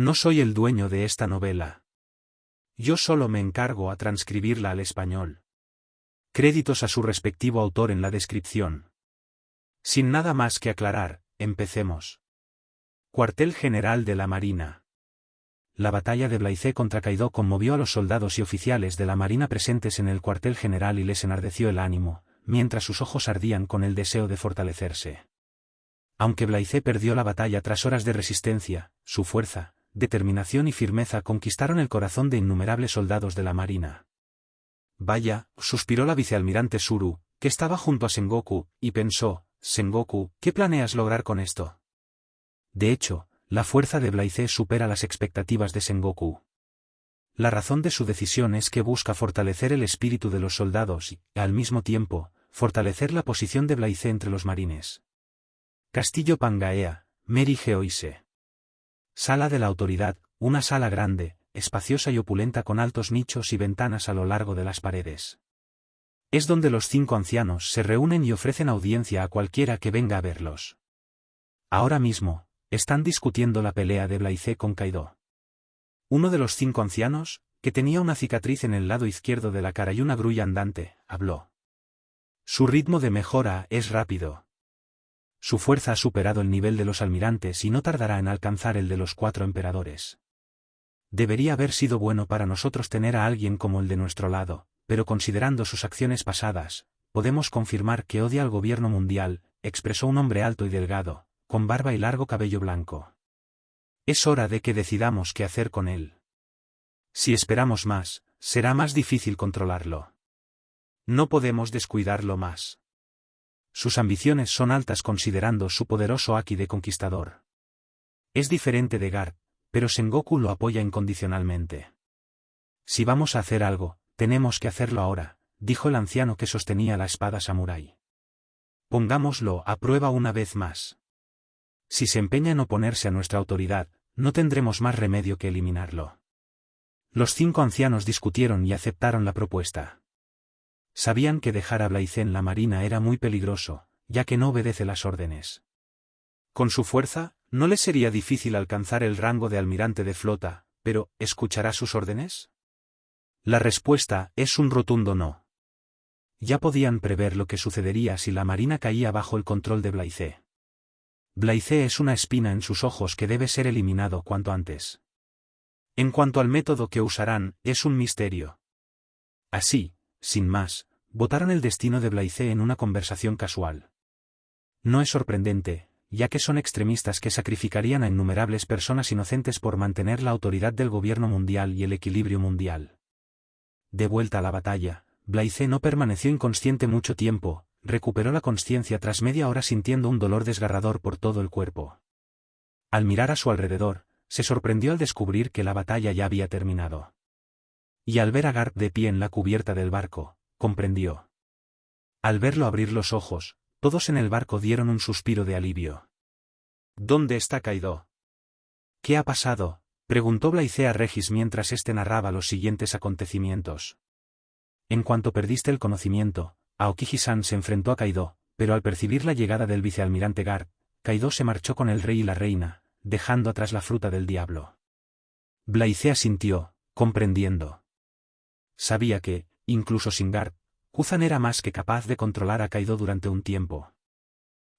No soy el dueño de esta novela. Yo solo me encargo a transcribirla al español. Créditos a su respectivo autor en la descripción. Sin nada más que aclarar, empecemos. Cuartel General de la Marina. La batalla de Blythe contra Kaido conmovió a los soldados y oficiales de la Marina presentes en el cuartel general y les enardeció el ánimo, mientras sus ojos ardían con el deseo de fortalecerse. Aunque Blythe perdió la batalla tras horas de resistencia, su fuerza, determinación y firmeza conquistaron el corazón de innumerables soldados de la Marina. Vaya, suspiró la vicealmirante Suru, que estaba junto a Sengoku, y pensó, Sengoku, ¿qué planeas lograr con esto? De hecho, la fuerza de Blythe supera las expectativas de Sengoku. La razón de su decisión es que busca fortalecer el espíritu de los soldados y, al mismo tiempo, fortalecer la posición de Blythe entre los marines. Castillo Pangaea, Mary Geoise. Sala de la Autoridad, una sala grande, espaciosa y opulenta con altos nichos y ventanas a lo largo de las paredes. Es donde los 5 ancianos se reúnen y ofrecen audiencia a cualquiera que venga a verlos. Ahora mismo, están discutiendo la pelea de Blythe con Kaido. Uno de los 5 ancianos, que tenía una cicatriz en el lado izquierdo de la cara y una grulla andante, habló. Su ritmo de mejora es rápido. Su fuerza ha superado el nivel de los almirantes y no tardará en alcanzar el de los 4 emperadores. Debería haber sido bueno para nosotros tener a alguien como el de nuestro lado, pero considerando sus acciones pasadas, podemos confirmar que odia al gobierno mundial, expresó un hombre alto y delgado, con barba y largo cabello blanco. Es hora de que decidamos qué hacer con él. Si esperamos más, será más difícil controlarlo. No podemos descuidarlo más. Sus ambiciones son altas considerando su poderoso haki de conquistador. Es diferente de Garp, pero Sengoku lo apoya incondicionalmente. Si vamos a hacer algo, tenemos que hacerlo ahora, dijo el anciano que sostenía la espada samurái. Pongámoslo a prueba una vez más. Si se empeña en oponerse a nuestra autoridad, no tendremos más remedio que eliminarlo. Los 5 ancianos discutieron y aceptaron la propuesta. Sabían que dejar a Blythe en la marina era muy peligroso, ya que no obedece las órdenes. Con su fuerza, no le sería difícil alcanzar el rango de almirante de flota, pero, ¿escuchará sus órdenes? La respuesta es un rotundo no. Ya podían prever lo que sucedería si la marina caía bajo el control de Blythe. Blythe es una espina en sus ojos que debe ser eliminado cuanto antes. En cuanto al método que usarán, es un misterio. Así, sin más, votaron el destino de Blythe en una conversación casual. No es sorprendente, ya que son extremistas que sacrificarían a innumerables personas inocentes por mantener la autoridad del gobierno mundial y el equilibrio mundial. De vuelta a la batalla, Blythe no permaneció inconsciente mucho tiempo, recuperó la consciencia tras media hora sintiendo un dolor desgarrador por todo el cuerpo. Al mirar a su alrededor, se sorprendió al descubrir que la batalla ya había terminado. Y al ver a Garp de pie en la cubierta del barco, comprendió. Al verlo abrir los ojos, todos en el barco dieron un suspiro de alivio. ¿Dónde está Kaido? ¿Qué ha pasado?, preguntó Blythe a Regis mientras éste narraba los siguientes acontecimientos. En cuanto perdiste el conocimiento, Aokiji-san se enfrentó a Kaido, pero al percibir la llegada del vicealmirante Garp, Kaido se marchó con el rey y la reina, dejando atrás la fruta del diablo. Blythe asintió, comprendiendo. Sabía que, incluso sin Garp, Kuzan era más que capaz de controlar a Kaido durante un tiempo.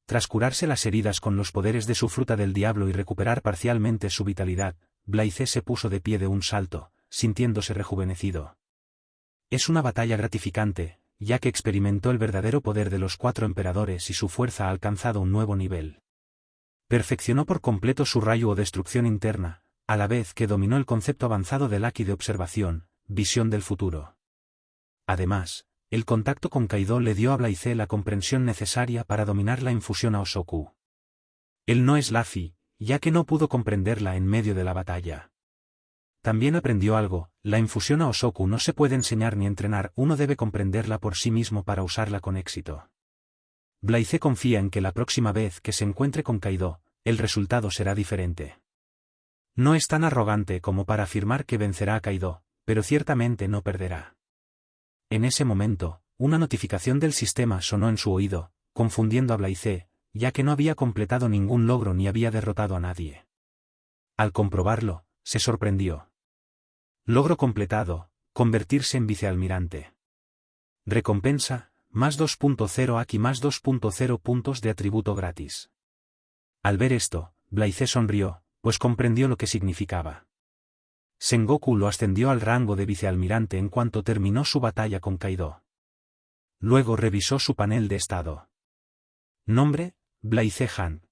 Tras curarse las heridas con los poderes de su fruta del diablo y recuperar parcialmente su vitalidad, Blythe se puso de pie de un salto, sintiéndose rejuvenecido. Es una batalla gratificante, ya que experimentó el verdadero poder de los 4 emperadores y su fuerza ha alcanzado un nuevo nivel. Perfeccionó por completo su rayo o destrucción interna, a la vez que dominó el concepto avanzado del haki de observación, visión del futuro. Además, el contacto con Kaido le dio a Blythe la comprensión necesaria para dominar la infusión a Osoku. Él no es Luffy, ya que no pudo comprenderla en medio de la batalla. También aprendió algo, la infusión a Osoku no se puede enseñar ni entrenar, uno debe comprenderla por sí mismo para usarla con éxito. Blythe confía en que la próxima vez que se encuentre con Kaido, el resultado será diferente. No es tan arrogante como para afirmar que vencerá a Kaido, pero ciertamente no perderá. En ese momento, una notificación del sistema sonó en su oído, confundiendo a Blythe, ya que no había completado ningún logro ni había derrotado a nadie. Al comprobarlo, se sorprendió. Logro completado, convertirse en vicealmirante. Recompensa, más 2.0 aquí más 2.0 puntos de atributo gratis. Al ver esto, Blaise sonrió, pues comprendió lo que significaba. Sengoku lo ascendió al rango de vicealmirante en cuanto terminó su batalla con Kaido. Luego revisó su panel de estado. Nombre, Blaise Han.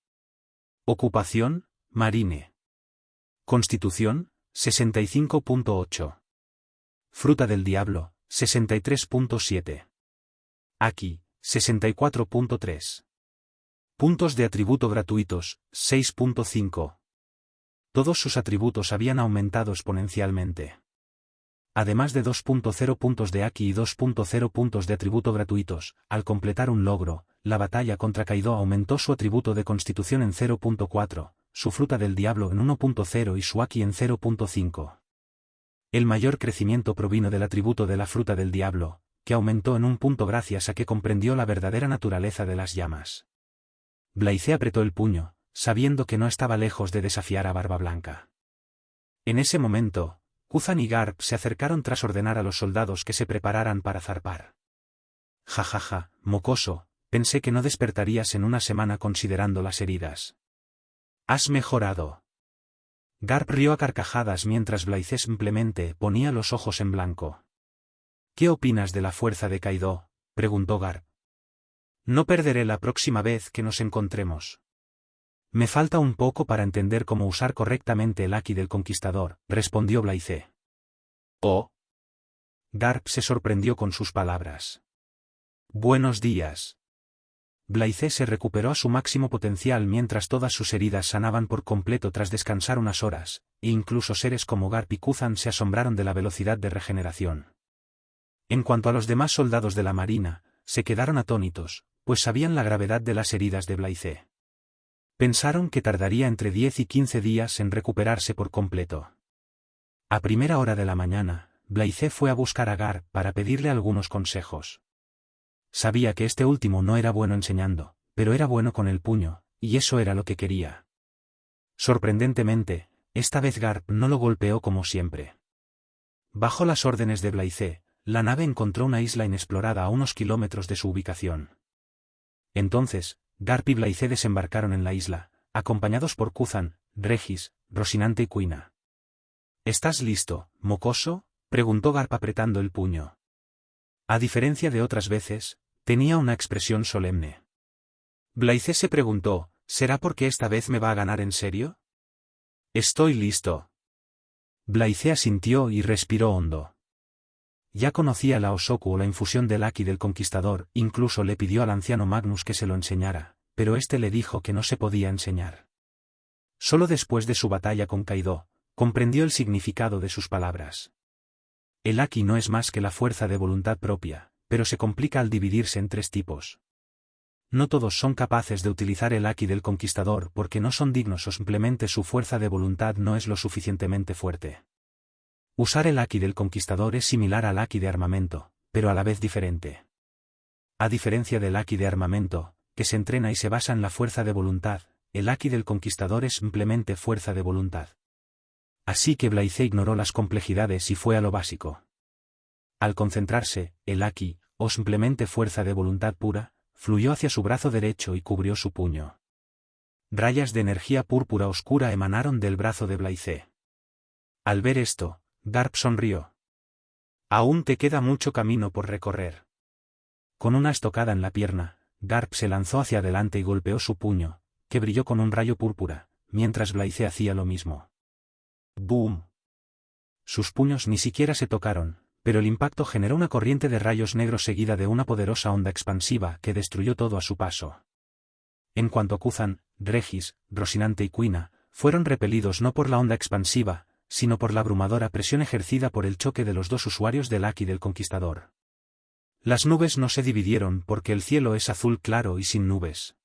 Ocupación, Marine. Constitución, 65.8. Fruta del Diablo, 63.7. Aki, 64.3. Puntos de atributo gratuitos, 6.5. Todos sus atributos habían aumentado exponencialmente. Además de 2.0 puntos de Aki y 2.0 puntos de atributo gratuitos, al completar un logro, la batalla contra Kaido aumentó su atributo de constitución en 0.4, su fruta del diablo en 1.0 y su Aki en 0.5. El mayor crecimiento provino del atributo de la fruta del diablo, que aumentó en un punto gracias a que comprendió la verdadera naturaleza de las llamas. Blaise apretó el puño, sabiendo que no estaba lejos de desafiar a Barba Blanca. En ese momento, Kuzan y Garp se acercaron tras ordenar a los soldados que se prepararan para zarpar. Jajaja, mocoso, pensé que no despertarías en una semana considerando las heridas. Has mejorado. Garp rió a carcajadas mientras Blaise simplemente ponía los ojos en blanco. ¿Qué opinas de la fuerza de Kaido?, preguntó Garp. No perderé la próxima vez que nos encontremos. Me falta un poco para entender cómo usar correctamente el Haki del Conquistador, respondió Blaise. Oh. Garp se sorprendió con sus palabras. Buenos días. Blaise se recuperó a su máximo potencial mientras todas sus heridas sanaban por completo tras descansar unas horas, e incluso seres como Garp y Kuzan se asombraron de la velocidad de regeneración. En cuanto a los demás soldados de la marina, se quedaron atónitos, pues sabían la gravedad de las heridas de Blaise. Pensaron que tardaría entre 10 y 15 días en recuperarse por completo. A primera hora de la mañana, Blaise fue a buscar a Garp para pedirle algunos consejos. Sabía que este último no era bueno enseñando, pero era bueno con el puño, y eso era lo que quería. Sorprendentemente, esta vez Garp no lo golpeó como siempre. Bajo las órdenes de Blaise, la nave encontró una isla inexplorada a unos kilómetros de su ubicación. Entonces, Garp y Blaise desembarcaron en la isla, acompañados por Kuzan, Regis, Rocinante y Kuina. ¿Estás listo, mocoso?, preguntó Garp apretando el puño. A diferencia de otras veces, tenía una expresión solemne. Blaise se preguntó, ¿será porque esta vez me va a ganar en serio? Estoy listo. Blaise asintió y respiró hondo. Ya conocía la Osoku o la infusión del Haki del Conquistador, incluso le pidió al anciano Magnus que se lo enseñara, pero este le dijo que no se podía enseñar. Solo después de su batalla con Kaido, comprendió el significado de sus palabras. El Haki no es más que la fuerza de voluntad propia, pero se complica al dividirse en tres tipos. No todos son capaces de utilizar el Haki del Conquistador porque no son dignos o simplemente su fuerza de voluntad no es lo suficientemente fuerte. Usar el Haki del Conquistador es similar al Haki de armamento, pero a la vez diferente. A diferencia del Haki de armamento, que se entrena y se basa en la fuerza de voluntad, el Haki del Conquistador es simplemente fuerza de voluntad. Así que Blaise ignoró las complejidades y fue a lo básico. Al concentrarse, el Haki, o simplemente fuerza de voluntad pura, fluyó hacia su brazo derecho y cubrió su puño. Rayas de energía púrpura oscura emanaron del brazo de Blaise. Al ver esto, Garp sonrió. Aún te queda mucho camino por recorrer. Con una estocada en la pierna, Garp se lanzó hacia adelante y golpeó su puño, que brilló con un rayo púrpura, mientras Blaise hacía lo mismo. ¡Boom! Sus puños ni siquiera se tocaron, pero el impacto generó una corriente de rayos negros seguida de una poderosa onda expansiva que destruyó todo a su paso. En cuanto a Kuzan, Regis, Rocinante y Kuina, fueron repelidos no por la onda expansiva, sino por la abrumadora presión ejercida por el choque de los dos usuarios del Haki del Conquistador. Las nubes no se dividieron porque el cielo es azul claro y sin nubes.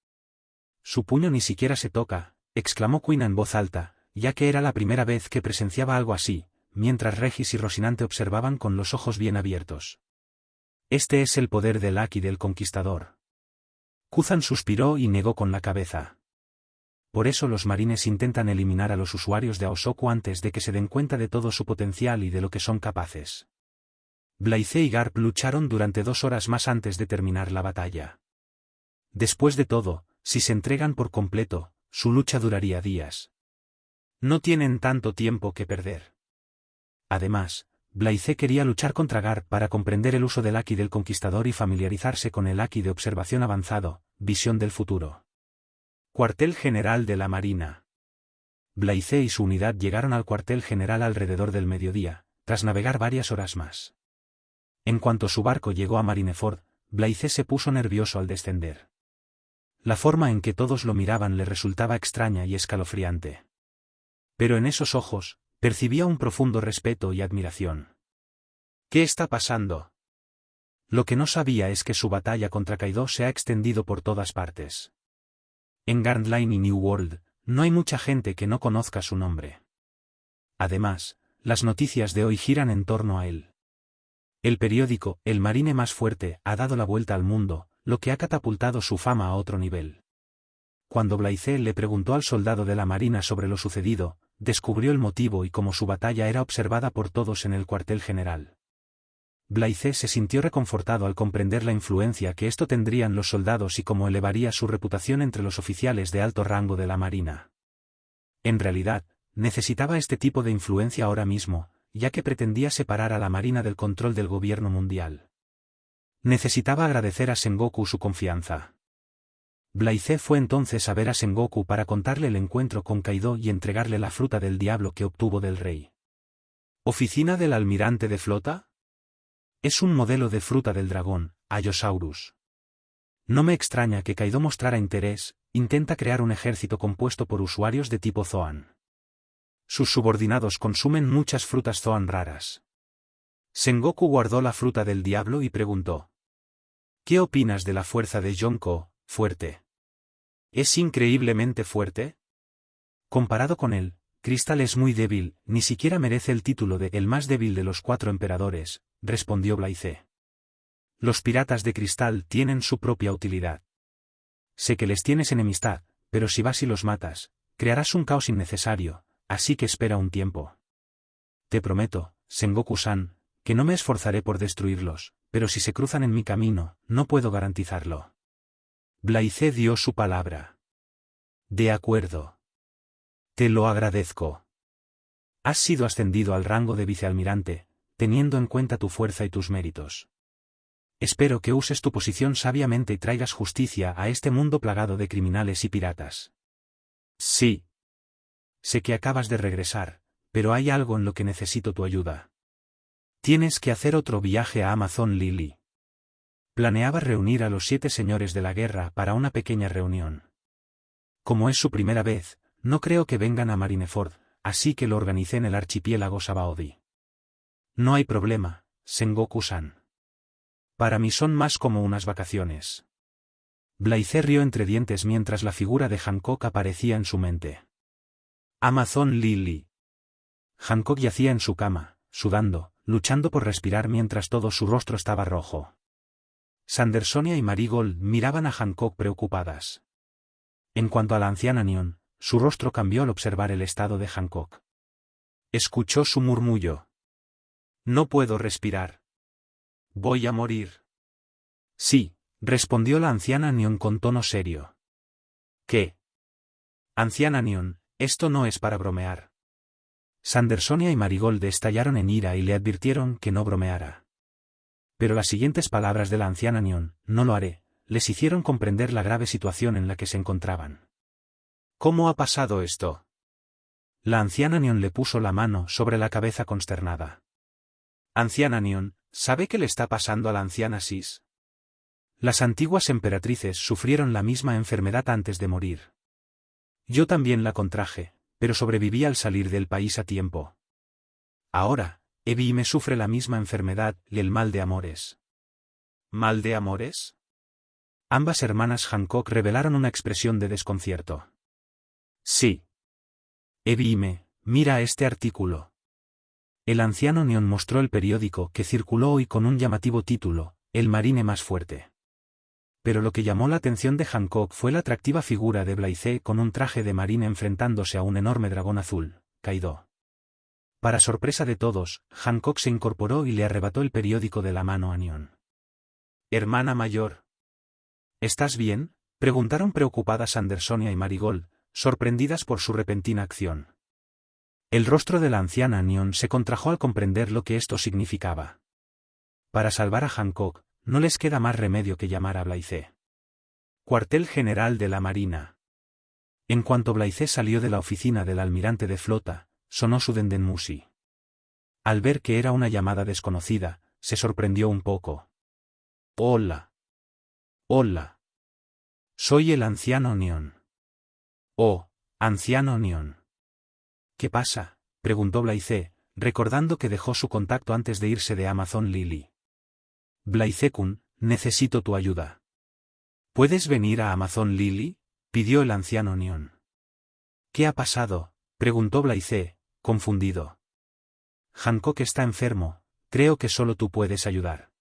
Su puño ni siquiera se toca, exclamó Kuina en voz alta, ya que era la primera vez que presenciaba algo así, mientras Regis y Rocinante observaban con los ojos bien abiertos. Este es el poder del Haki del Conquistador. Kuzan suspiró y negó con la cabeza. por eso los marines intentan eliminar a los usuarios de Aosoku antes de que se den cuenta de todo su potencial y de lo que son capaces. Blaize y Garp lucharon durante 2 horas más antes de terminar la batalla. Después de todo, si se entregan por completo, su lucha duraría días. No tienen tanto tiempo que perder. Además, Blaize quería luchar contra Garp para comprender el uso del Haki del Conquistador y familiarizarse con el Haki de observación avanzado, visión del futuro. Cuartel General de la Marina. Blaize y su unidad llegaron al cuartel general alrededor del mediodía, tras navegar varias horas más. En cuanto su barco llegó a Marineford, Blaize se puso nervioso al descender. La forma en que todos lo miraban le resultaba extraña y escalofriante. Pero en esos ojos, percibía un profundo respeto y admiración. ¿Qué está pasando? Lo que no sabía es que su batalla contra Kaido se ha extendido por todas partes. En Grand Line y New World, no hay mucha gente que no conozca su nombre. Además, las noticias de hoy giran en torno a él. El periódico, El Marine Más Fuerte, ha dado la vuelta al mundo, lo que ha catapultado su fama a otro nivel. Cuando Blaize le preguntó al soldado de la Marina sobre lo sucedido, descubrió el motivo y cómo su batalla era observada por todos en el cuartel general. Blaize se sintió reconfortado al comprender la influencia que esto tendría en los soldados y cómo elevaría su reputación entre los oficiales de alto rango de la Marina. En realidad, necesitaba este tipo de influencia ahora mismo, ya que pretendía separar a la Marina del control del gobierno mundial. Necesitaba agradecer a Sengoku su confianza. Blaize fue entonces a ver a Sengoku para contarle el encuentro con Kaido y entregarle la fruta del diablo que obtuvo del rey. ¿Oficina del almirante de flota? Es un modelo de fruta del dragón, Allosaurus. No me extraña que Kaido mostrara interés, intenta crear un ejército compuesto por usuarios de tipo Zoan. Sus subordinados consumen muchas frutas Zoan raras. Sengoku guardó la fruta del diablo y preguntó. ¿Qué opinas de la fuerza de Yonko, fuerte? ¿Es increíblemente fuerte? Comparado con él, Crystal es muy débil, ni siquiera merece el título de el más débil de los 4 emperadores, respondió Blaize. Los piratas de cristal tienen su propia utilidad. Sé que les tienes enemistad, pero si vas y los matas, crearás un caos innecesario, así que espera un tiempo. Te prometo, Sengoku-san, que no me esforzaré por destruirlos, pero si se cruzan en mi camino, no puedo garantizarlo. Blaize dio su palabra. De acuerdo. Te lo agradezco. Has sido ascendido al rango de vicealmirante, teniendo en cuenta tu fuerza y tus méritos. Espero que uses tu posición sabiamente y traigas justicia a este mundo plagado de criminales y piratas. Sí. Sé que acabas de regresar, pero hay algo en lo que necesito tu ayuda. Tienes que hacer otro viaje a Amazon Lily. Planeaba reunir a los 7 señores de la guerra para una pequeña reunión. Como es su primera vez, no creo que vengan a Marineford, así que lo organicé en el archipiélago Sabaody. No hay problema, Sengoku-san. Para mí son más como unas vacaciones. Blaize rió entre dientes mientras la figura de Hancock aparecía en su mente. Amazon Lily. Hancock yacía en su cama, sudando, luchando por respirar mientras todo su rostro estaba rojo. Sandersonia y Marigold miraban a Hancock preocupadas. En cuanto a la anciana Neon, su rostro cambió al observar el estado de Hancock. Escuchó su murmullo. No puedo respirar. Voy a morir. Sí, respondió la anciana Neon con tono serio. ¿Qué? Anciana Neon, esto no es para bromear. Sandersonia y Marigold estallaron en ira y le advirtieron que no bromeara. Pero las siguientes palabras de la anciana Neon, no lo haré, les hicieron comprender la grave situación en la que se encontraban. ¿Cómo ha pasado esto? La anciana Neon le puso la mano sobre la cabeza consternada. Anciana Neon, ¿sabe qué le está pasando a la anciana Sis? Las antiguas emperatrices sufrieron la misma enfermedad antes de morir. Yo también la contraje, pero sobreviví al salir del país a tiempo. Ahora, Ebi me sufre la misma enfermedad y el mal de amores. ¿Mal de amores? Ambas hermanas Hancock revelaron una expresión de desconcierto. Sí. Ebi, mira este artículo. El anciano Neon mostró el periódico que circuló hoy con un llamativo título, El Marine Más Fuerte. pero lo que llamó la atención de Hancock fue la atractiva figura de Blythe con un traje de marine enfrentándose a un enorme dragón azul, Kaido. Para sorpresa de todos, Hancock se incorporó y le arrebató el periódico de la mano a Neon. «Hermana mayor. ¿Estás bien?», preguntaron preocupadas Andersonia y Marigold, sorprendidas por su repentina acción. El rostro de la anciana Neon se contrajo al comprender lo que esto significaba. Para salvar a Hancock, no les queda más remedio que llamar a Blythe. Cuartel General de la Marina. En cuanto Blythe salió de la oficina del almirante de flota, sonó su dendenmusi. Al ver que era una llamada desconocida, se sorprendió un poco. «Hola. Hola. Soy el anciano Neon». «Oh, anciano Neon». «¿Qué pasa?», preguntó Blythe, recordando que dejó su contacto antes de irse de Amazon Lily. «Blythe-kun, necesito tu ayuda». «¿Puedes venir a Amazon Lily?», pidió el anciano Neon. «¿Qué ha pasado?», preguntó Blythe, confundido. «Hancock está enfermo, creo que solo tú puedes ayudar».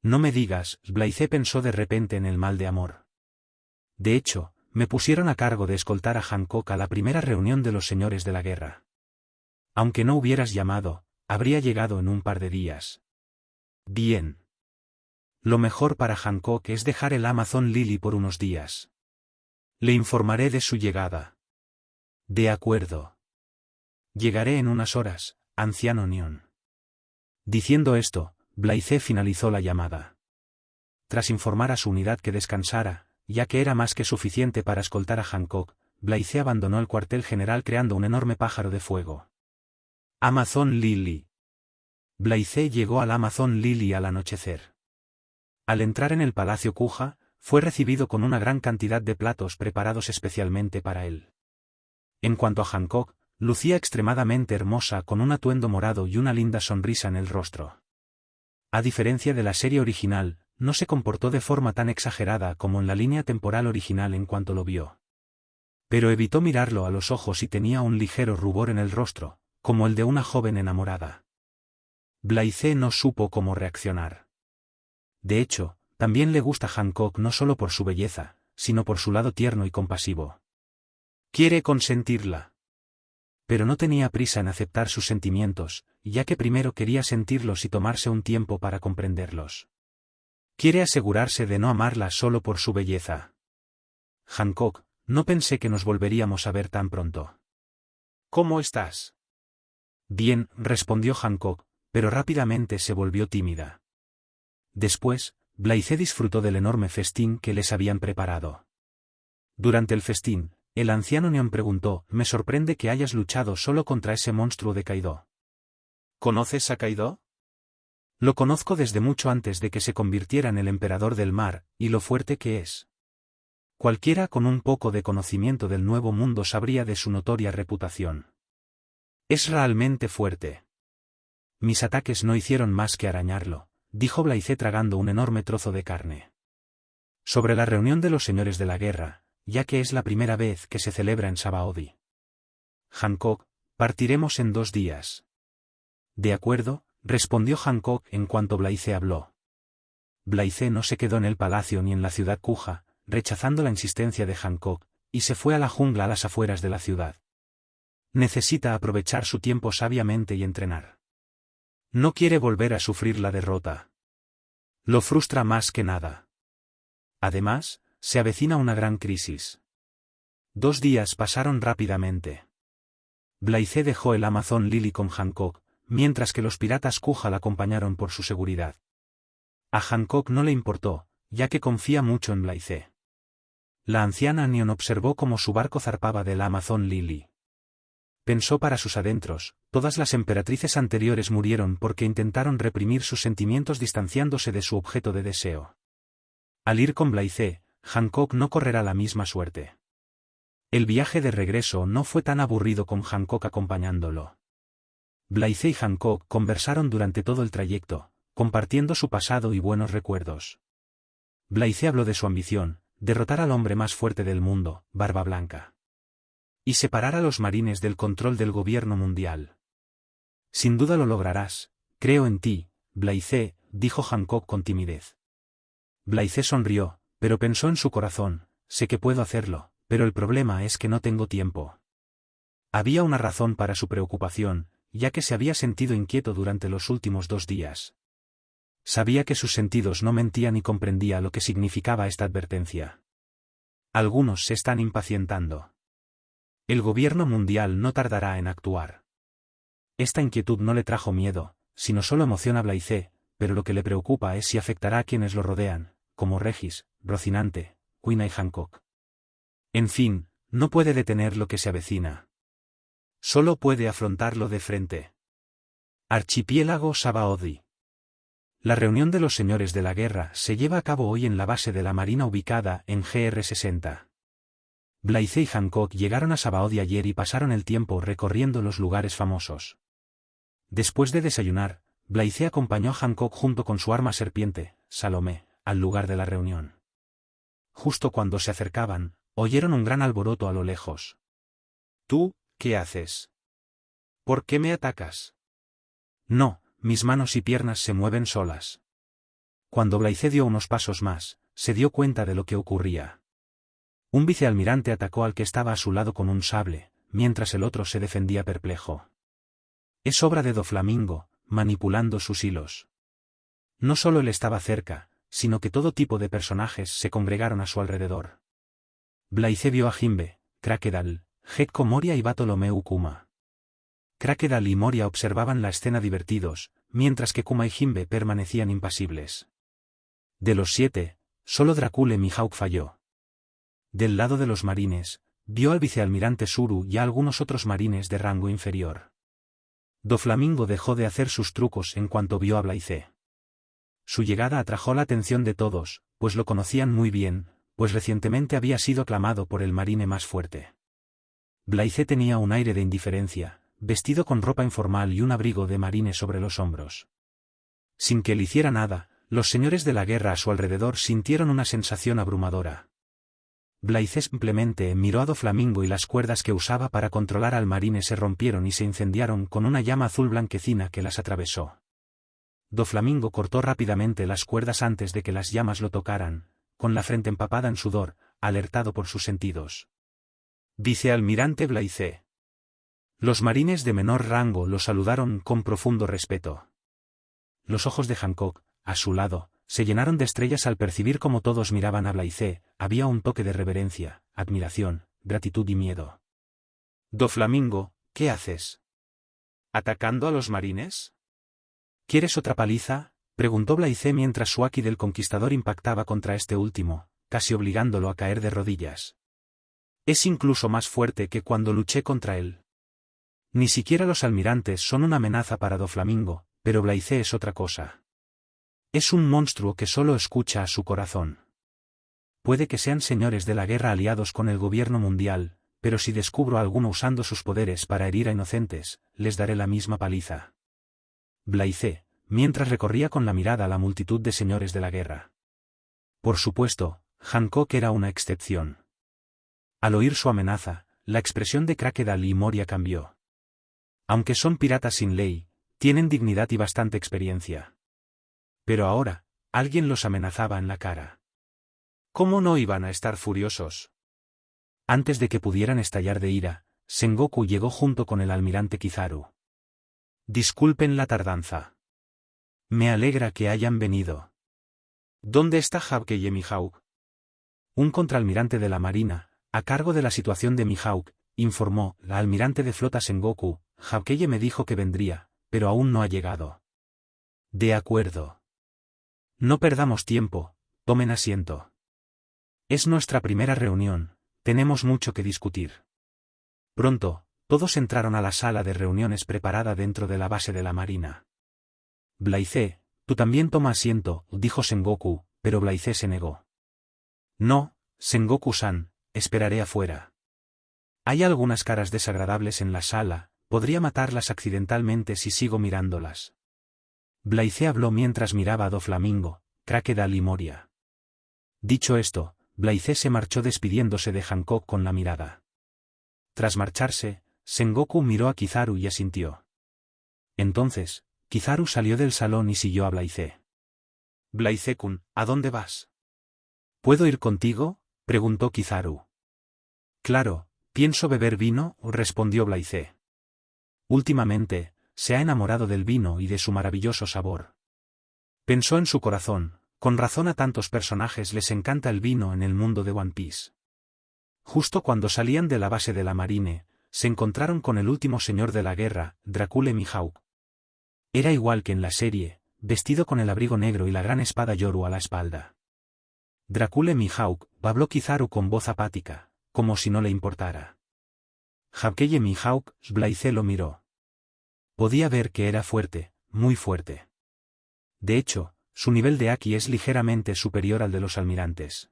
«No me digas», Blythe pensó de repente en el mal de amor. «De hecho, me pusieron a cargo de escoltar a Hancock a la primera reunión de los señores de la guerra. Aunque no hubieras llamado, habría llegado en un par de días». «Bien. Lo mejor para Hancock es dejar el Amazon Lily por unos días. Le informaré de su llegada». «De acuerdo. Llegaré en unas horas, anciano Neon». Diciendo esto, Blythe finalizó la llamada. Tras informar a su unidad que descansara, ya que era más que suficiente para escoltar a Hancock, Blythe abandonó el cuartel general creando un enorme pájaro de fuego. Amazon Lily. Blythe llegó al Amazon Lily al anochecer. Al entrar en el Palacio Kuja, fue recibido con una gran cantidad de platos preparados especialmente para él. En cuanto a Hancock, lucía extremadamente hermosa con un atuendo morado y una linda sonrisa en el rostro. A diferencia de la serie original, no se comportó de forma tan exagerada como en la línea temporal original en cuanto lo vio. Pero evitó mirarlo a los ojos y tenía un ligero rubor en el rostro, como el de una joven enamorada. Blythe no supo cómo reaccionar. De hecho, también le gusta Hancock no solo por su belleza, sino por su lado tierno y compasivo. Quiere consentirla. Pero no tenía prisa en aceptar sus sentimientos, ya que primero quería sentirlos y tomarse un tiempo para comprenderlos. Quiere asegurarse de no amarla solo por su belleza. «Hancock, no pensé que nos volveríamos a ver tan pronto». «¿Cómo estás?». «Bien», respondió Hancock, pero rápidamente se volvió tímida. Después, Blythe disfrutó del enorme festín que les habían preparado. Durante el festín, el anciano Neon preguntó: «Me sorprende que hayas luchado solo contra ese monstruo de Kaido». «¿Conoces a Kaido?». «Lo conozco desde mucho antes de que se convirtiera en el emperador del mar, y lo fuerte que es. Cualquiera con un poco de conocimiento del Nuevo Mundo sabría de su notoria reputación. Es realmente fuerte. Mis ataques no hicieron más que arañarlo», dijo Blythe tragando un enorme trozo de carne. «Sobre la reunión de los señores de la guerra, ya que es la primera vez que se celebra en Sabaody». «Hancock, partiremos en 2 días». «De acuerdo», respondió Hancock en cuanto Blythe habló. Blythe no se quedó en el palacio ni en la ciudad Kuja, rechazando la insistencia de Hancock, y se fue a la jungla a las afueras de la ciudad. Necesita aprovechar su tiempo sabiamente y entrenar. No quiere volver a sufrir la derrota. Lo frustra más que nada. Además, se avecina una gran crisis. 2 días pasaron rápidamente. Blythe dejó el Amazon Lily con Hancock, mientras que los piratas Kuja la acompañaron por su seguridad. A Hancock no le importó, ya que confía mucho en Blythe. La anciana Neon observó cómo su barco zarpaba del Amazon Lily. Pensó para sus adentros: todas las emperatrices anteriores murieron porque intentaron reprimir sus sentimientos distanciándose de su objeto de deseo. Al ir con Blythe, Hancock no correrá la misma suerte. El viaje de regreso no fue tan aburrido con Hancock acompañándolo. Blythe y Hancock conversaron durante todo el trayecto, compartiendo su pasado y buenos recuerdos. Blythe habló de su ambición: derrotar al hombre más fuerte del mundo, Barba Blanca. Y separar a los marines del control del gobierno mundial. «Sin duda lo lograrás, creo en ti, Blythe», dijo Hancock con timidez. Blythe sonrió, pero pensó en su corazón, sé que puedo hacerlo, pero el problema es que no tengo tiempo. Había una razón para su preocupación, ya que se había sentido inquieto durante los últimos 2 días. Sabía que sus sentidos no mentían y comprendía lo que significaba esta advertencia. Algunos se están impacientando. El gobierno mundial no tardará en actuar. Esta inquietud no le trajo miedo, sino solo emoción a Blythe, pero lo que le preocupa es si afectará a quienes lo rodean, como Regis, Rocinante, Quina y Hancock. En fin, no puede detener lo que se avecina. Solo puede afrontarlo de frente. Archipiélago Sabaody. La reunión de los señores de la guerra se lleva a cabo hoy en la base de la Marina ubicada en GR-60. Blythe y Hancock llegaron a Sabaody ayer y pasaron el tiempo recorriendo los lugares famosos. Después de desayunar, Blythe acompañó a Hancock junto con su arma serpiente, Salomé, al lugar de la reunión. Justo cuando se acercaban, oyeron un gran alboroto a lo lejos. «¿Tú, qué haces? ¿Por qué me atacas?» «No, mis manos y piernas se mueven solas». Cuando Blythe dio unos pasos más, se dio cuenta de lo que ocurría. Un vicealmirante atacó al que estaba a su lado con un sable, mientras el otro se defendía perplejo. Es obra de Doflamingo, manipulando sus hilos. No solo él estaba cerca, sino que todo tipo de personajes se congregaron a su alrededor. Blythe vio a Jimbe, Crocodile, Gekko Moria y Bartholomew Kuma. Crocodile y Moria observaban la escena divertidos, mientras que Kuma y Jimbe permanecían impasibles. De los 7, solo Dracula y Mihawk falló. Del lado de los marines, vio al vicealmirante Suru y a algunos otros marines de rango inferior. Doflamingo dejó de hacer sus trucos en cuanto vio a Blythe. Su llegada atrajo la atención de todos, pues lo conocían muy bien, pues recientemente había sido aclamado por el marine más fuerte. Blythe tenía un aire de indiferencia, vestido con ropa informal y un abrigo de marine sobre los hombros. Sin que él hiciera nada, los señores de la guerra a su alrededor sintieron una sensación abrumadora. Blythe simplemente miró a Doflamingo y las cuerdas que usaba para controlar al marine se rompieron y se incendiaron con una llama azul blanquecina que las atravesó. Doflamingo cortó rápidamente las cuerdas antes de que las llamas lo tocaran, con la frente empapada en sudor, alertado por sus sentidos. Vicealmirante Blythe. Los marines de menor rango lo saludaron con profundo respeto. Los ojos de Hancock, a su lado, se llenaron de estrellas al percibir cómo todos miraban a Blythe. Había un toque de reverencia, admiración, gratitud y miedo. Doflamingo, ¿qué haces? ¿Atacando a los marines? ¿Quieres otra paliza?, preguntó Blythe mientras su haki del conquistador impactaba contra este último, casi obligándolo a caer de rodillas. Es incluso más fuerte que cuando luché contra él. Ni siquiera los almirantes son una amenaza para Doflamingo, pero Blythe es otra cosa. Es un monstruo que solo escucha a su corazón. Puede que sean señores de la guerra aliados con el gobierno mundial, pero si descubro a alguno usando sus poderes para herir a inocentes, les daré la misma paliza. Blythe, mientras recorría con la mirada a la multitud de señores de la guerra. Por supuesto, Hancock era una excepción. Al oír su amenaza, la expresión de Crocodile y Moria cambió. Aunque son piratas sin ley, tienen dignidad y bastante experiencia. Pero ahora, alguien los amenazaba en la cara. ¿Cómo no iban a estar furiosos? Antes de que pudieran estallar de ira, Sengoku llegó junto con el almirante Kizaru. Disculpen la tardanza. Me alegra que hayan venido. ¿Dónde está Hawkeye y Mihawk? Un contraalmirante de la Marina, a cargo de la situación de Mihawk, informó la almirante de flota Sengoku. Hawkeye me dijo que vendría, pero aún no ha llegado. De acuerdo. No perdamos tiempo, tomen asiento. Es nuestra primera reunión, tenemos mucho que discutir. Pronto, todos entraron a la sala de reuniones preparada dentro de la base de la Marina. Blythe, tú también toma asiento, dijo Sengoku, pero Blythe se negó. No, Sengoku-san, esperaré afuera. Hay algunas caras desagradables en la sala, podría matarlas accidentalmente si sigo mirándolas. Blythe habló mientras miraba a Doflamingo, Crocodile y Moria. Dicho esto, Blythe se marchó despidiéndose de Hancock con la mirada. Tras marcharse, Sengoku miró a Kizaru y asintió. Entonces, Kizaru salió del salón y siguió a Blythe. Blythe-kun, ¿a dónde vas? ¿Puedo ir contigo?, preguntó Kizaru. Claro, pienso beber vino, respondió Blythe. Últimamente, se ha enamorado del vino y de su maravilloso sabor. Pensó en su corazón, con razón a tantos personajes les encanta el vino en el mundo de One Piece. Justo cuando salían de la base de la marine, se encontraron con el último señor de la guerra, Dracule Mihawk. Era igual que en la serie, vestido con el abrigo negro y la gran espada Yoru a la espalda. Dracule Mihawk, habló Kizaru con voz apática, como si no le importara. Hawkeye Mihawk, Blythe lo miró. Podía ver que era fuerte, muy fuerte. De hecho, su nivel de Haki es ligeramente superior al de los almirantes.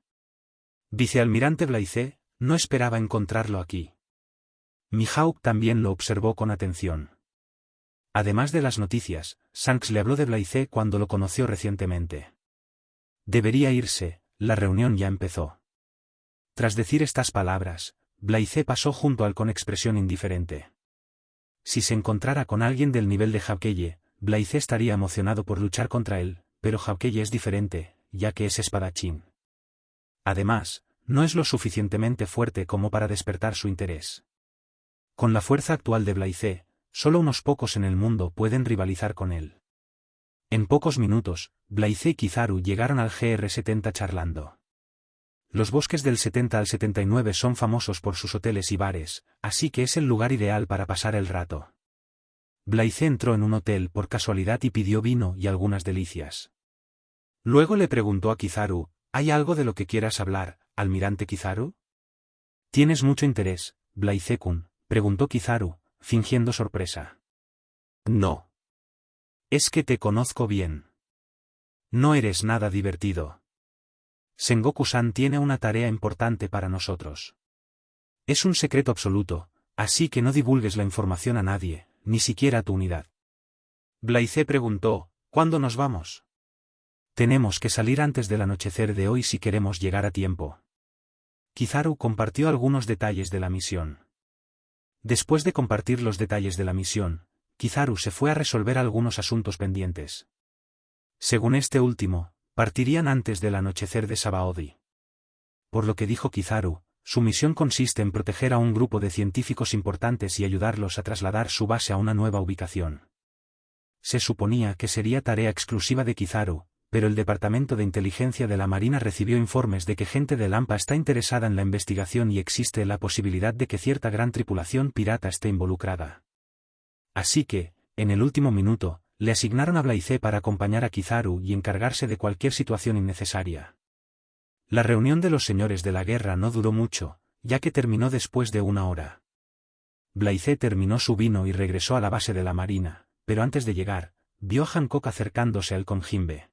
Vicealmirante Blythe, no esperaba encontrarlo aquí. Mihawk también lo observó con atención. Además de las noticias, Shanks le habló de Blythe cuando lo conoció recientemente. Debería irse, la reunión ya empezó. Tras decir estas palabras, Blythe pasó junto al con expresión indiferente. Si se encontrara con alguien del nivel de Hawkeye, Blythe estaría emocionado por luchar contra él, pero Hawkeye es diferente, ya que es espadachín. Además, no es lo suficientemente fuerte como para despertar su interés. Con la fuerza actual de Blythe, solo unos pocos en el mundo pueden rivalizar con él. En pocos minutos, Blythe y Kizaru llegaron al GR-70 charlando. Los bosques del 70 al 79 son famosos por sus hoteles y bares, así que es el lugar ideal para pasar el rato. Blythe entró en un hotel por casualidad y pidió vino y algunas delicias. Luego le preguntó a Kizaru, ¿hay algo de lo que quieras hablar, almirante Kizaru? ¿Tienes mucho interés, Blythe-kun?, preguntó Kizaru, fingiendo sorpresa. No. Es que te conozco bien. No eres nada divertido. Sengoku-san tiene una tarea importante para nosotros. Es un secreto absoluto, así que no divulgues la información a nadie, ni siquiera a tu unidad. Blythe preguntó, ¿cuándo nos vamos? Tenemos que salir antes del anochecer de hoy si queremos llegar a tiempo. Kizaru compartió algunos detalles de la misión. Después de compartir los detalles de la misión, Kizaru se fue a resolver algunos asuntos pendientes. Según este último, partirían antes del anochecer de Sabaody. Por lo que dijo Kizaru, su misión consiste en proteger a un grupo de científicos importantes y ayudarlos a trasladar su base a una nueva ubicación. Se suponía que sería tarea exclusiva de Kizaru, pero el Departamento de Inteligencia de la Marina recibió informes de que gente de Lampa está interesada en la investigación y existe la posibilidad de que cierta gran tripulación pirata esté involucrada. Así que, en el último minuto, le asignaron a Blythe para acompañar a Kizaru y encargarse de cualquier situación innecesaria. La reunión de los señores de la guerra no duró mucho, ya que terminó después de una hora. Blythe terminó su vino y regresó a la base de la Marina, pero antes de llegar, vio a Hancock acercándose al con Jinbe.